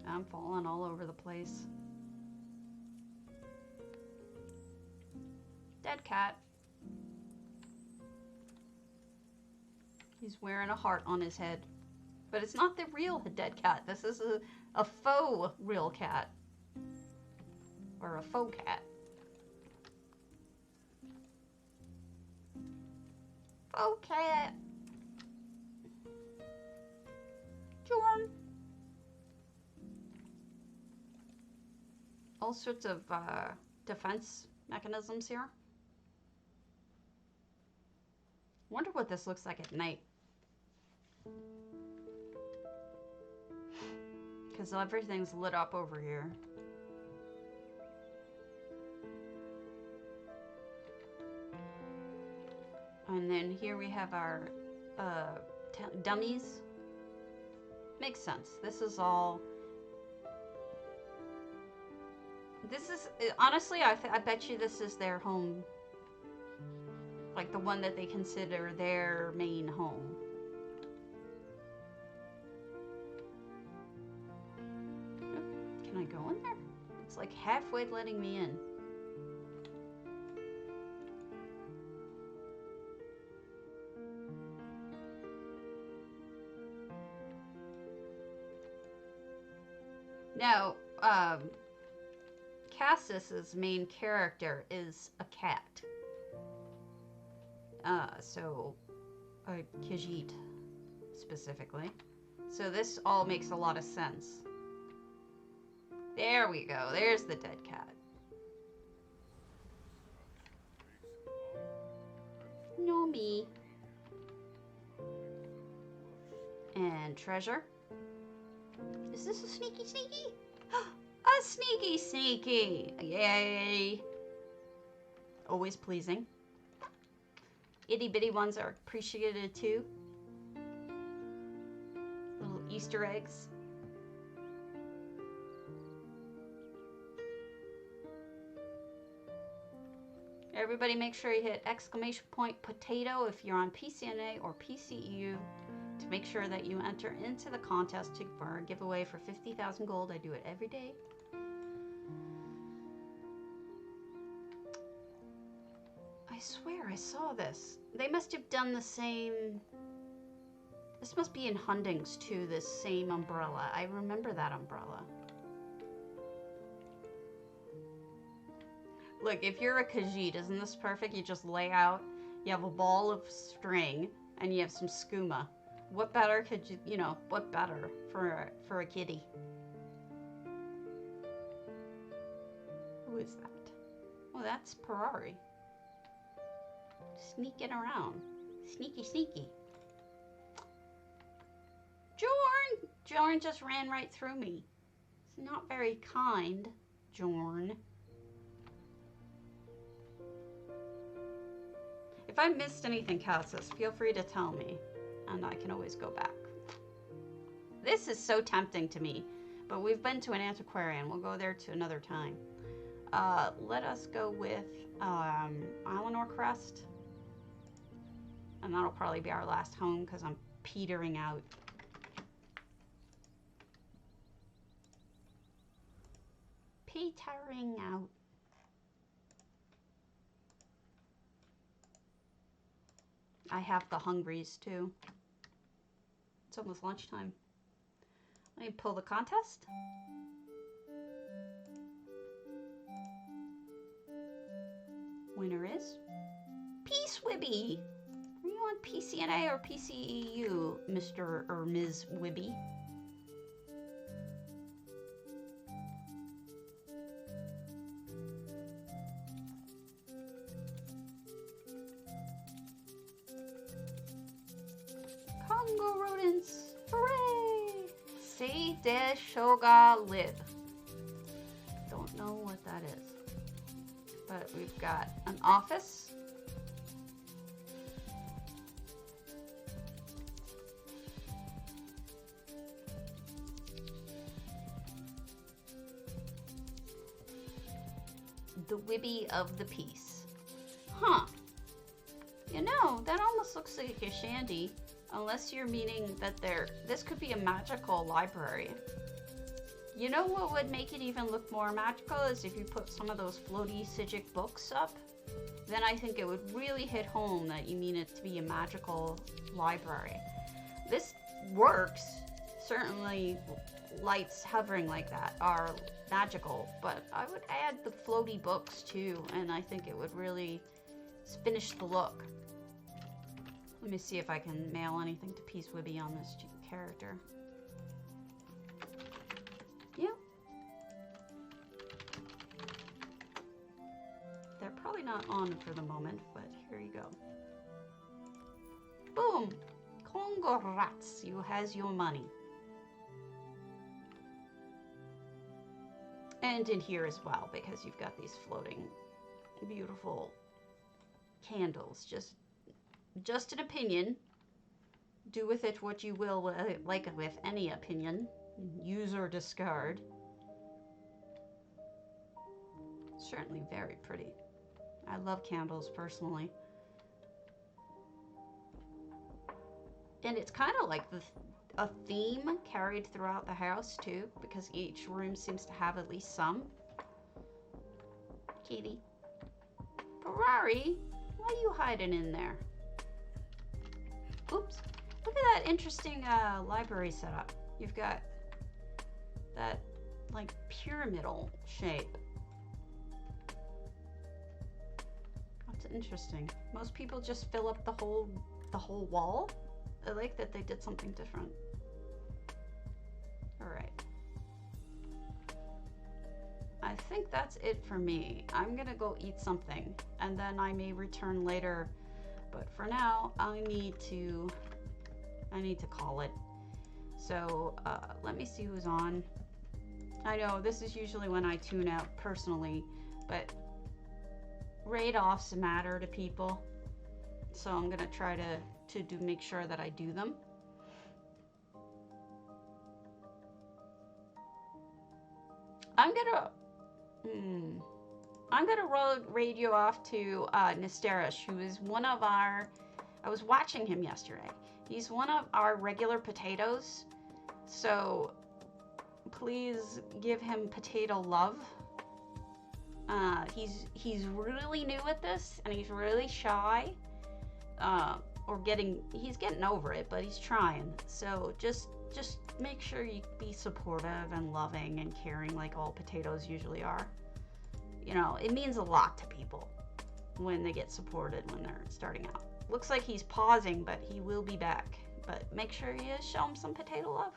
I'm falling all over the place. Dead cat. He's wearing a heart on his head. But it's not the real dead cat. This is a faux real cat. Or a faux cat. Faux cat. Jorn. All sorts of defense mechanisms here. Wonder what this looks like at night. Because everything's lit up over here. And then here we have our dummies. Makes sense. This is all... This is... Honestly, I bet you this is their home. Like the one that they consider their main home. Can I go in there? It's like halfway letting me in. Now, Cassis's main character is a cat. So, a Khajiit, specifically. So this all makes a lot of sense. There we go. There's the dead cat. No me. And treasure. Is this a sneaky sneaky? A sneaky sneaky! Yay! Always pleasing. Itty bitty ones are appreciated too. Little Easter eggs. Everybody make sure you hit exclamation point potato if you're on PCNA or PCEU to make sure that you enter into the contest for a giveaway for 50,000 gold. I do it every day. I swear I saw this. They must have done the same. This must be in Hundings too, this same umbrella. I remember that umbrella. Look, if you're a Khajiit, isn't this perfect? You just lay out, you have a ball of string, and you have some skooma. What better could you know, what better for a kitty? Who is that? Oh, that's Ferrari. Sneaking around. Sneaky, sneaky. Jorn! Jorn just ran right through me. It's not very kind, Jorn. If I missed anything, Cassis, feel free to tell me, and I can always go back. This is so tempting to me, but we've been to an antiquarian. We'll go there to another time. Let us go with Alinor crest. And that'll probably be our last home because I'm petering out. Petering out. I have the hungries too. It's almost lunchtime. Let me pull the contest. Winner is Peace Wibby. Are you on PCNA or PCEU, Mr. or Ms. Wibby? Congo rodents, hooray! See de shoga lib. Don't know what that is. But we've got an office. The Wibby of the Piece. Huh. You know, that almost looks like a shandy. Unless you're meaning that this could be a magical library. You know what would make it even look more magical is if you put some of those floaty Sigic books up. Then I think it would really hit home that you mean it to be a magical library. This works. Certainly lights hovering like that are magical, but I would add the floaty books too, and I think it would really finish the look. Let me see if I can mail anything to Peace Wibby on this character. Yeah. They're probably not on for the moment, but here you go. Boom! Congrats, you has your money. And in here as well, because you've got these floating, beautiful candles. Just an opinion. Do with it what you will, like with any opinion. Use or discard. Certainly very pretty. I love candles personally. And it's kind of like a theme carried throughout the house too, because each room seems to have at least some. Kitty. Ferrari, why are you hiding in there? Oops. Look at that interesting library setup. You've got that like pyramidal shape. That's interesting. Most people just fill up the whole wall. I like that they did something different. All right. I think that's it for me. I'm gonna go eat something and then I may return later. But for now, I need to call it. So let me see who's on. I know this is usually when I tune out personally, but raid offs matter to people. So I'm gonna try to make sure that I do them. I'm gonna roll radio off to Nysterish, who is one of our, I was watching him yesterday. He's one of our regular potatoes. So please give him potato love. He's really new at this and he's really shy. He's getting over it, but he's trying. So just make sure you be supportive and loving and caring like all potatoes usually are. You know, it means a lot to people when they get supported when they're starting out. Looks like he's pausing, but he will be back. But make sure you show him some potato love.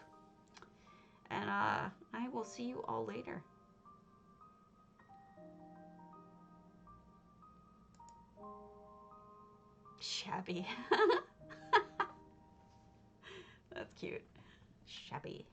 And I will see you all later. Shabby. That's cute. Shabby.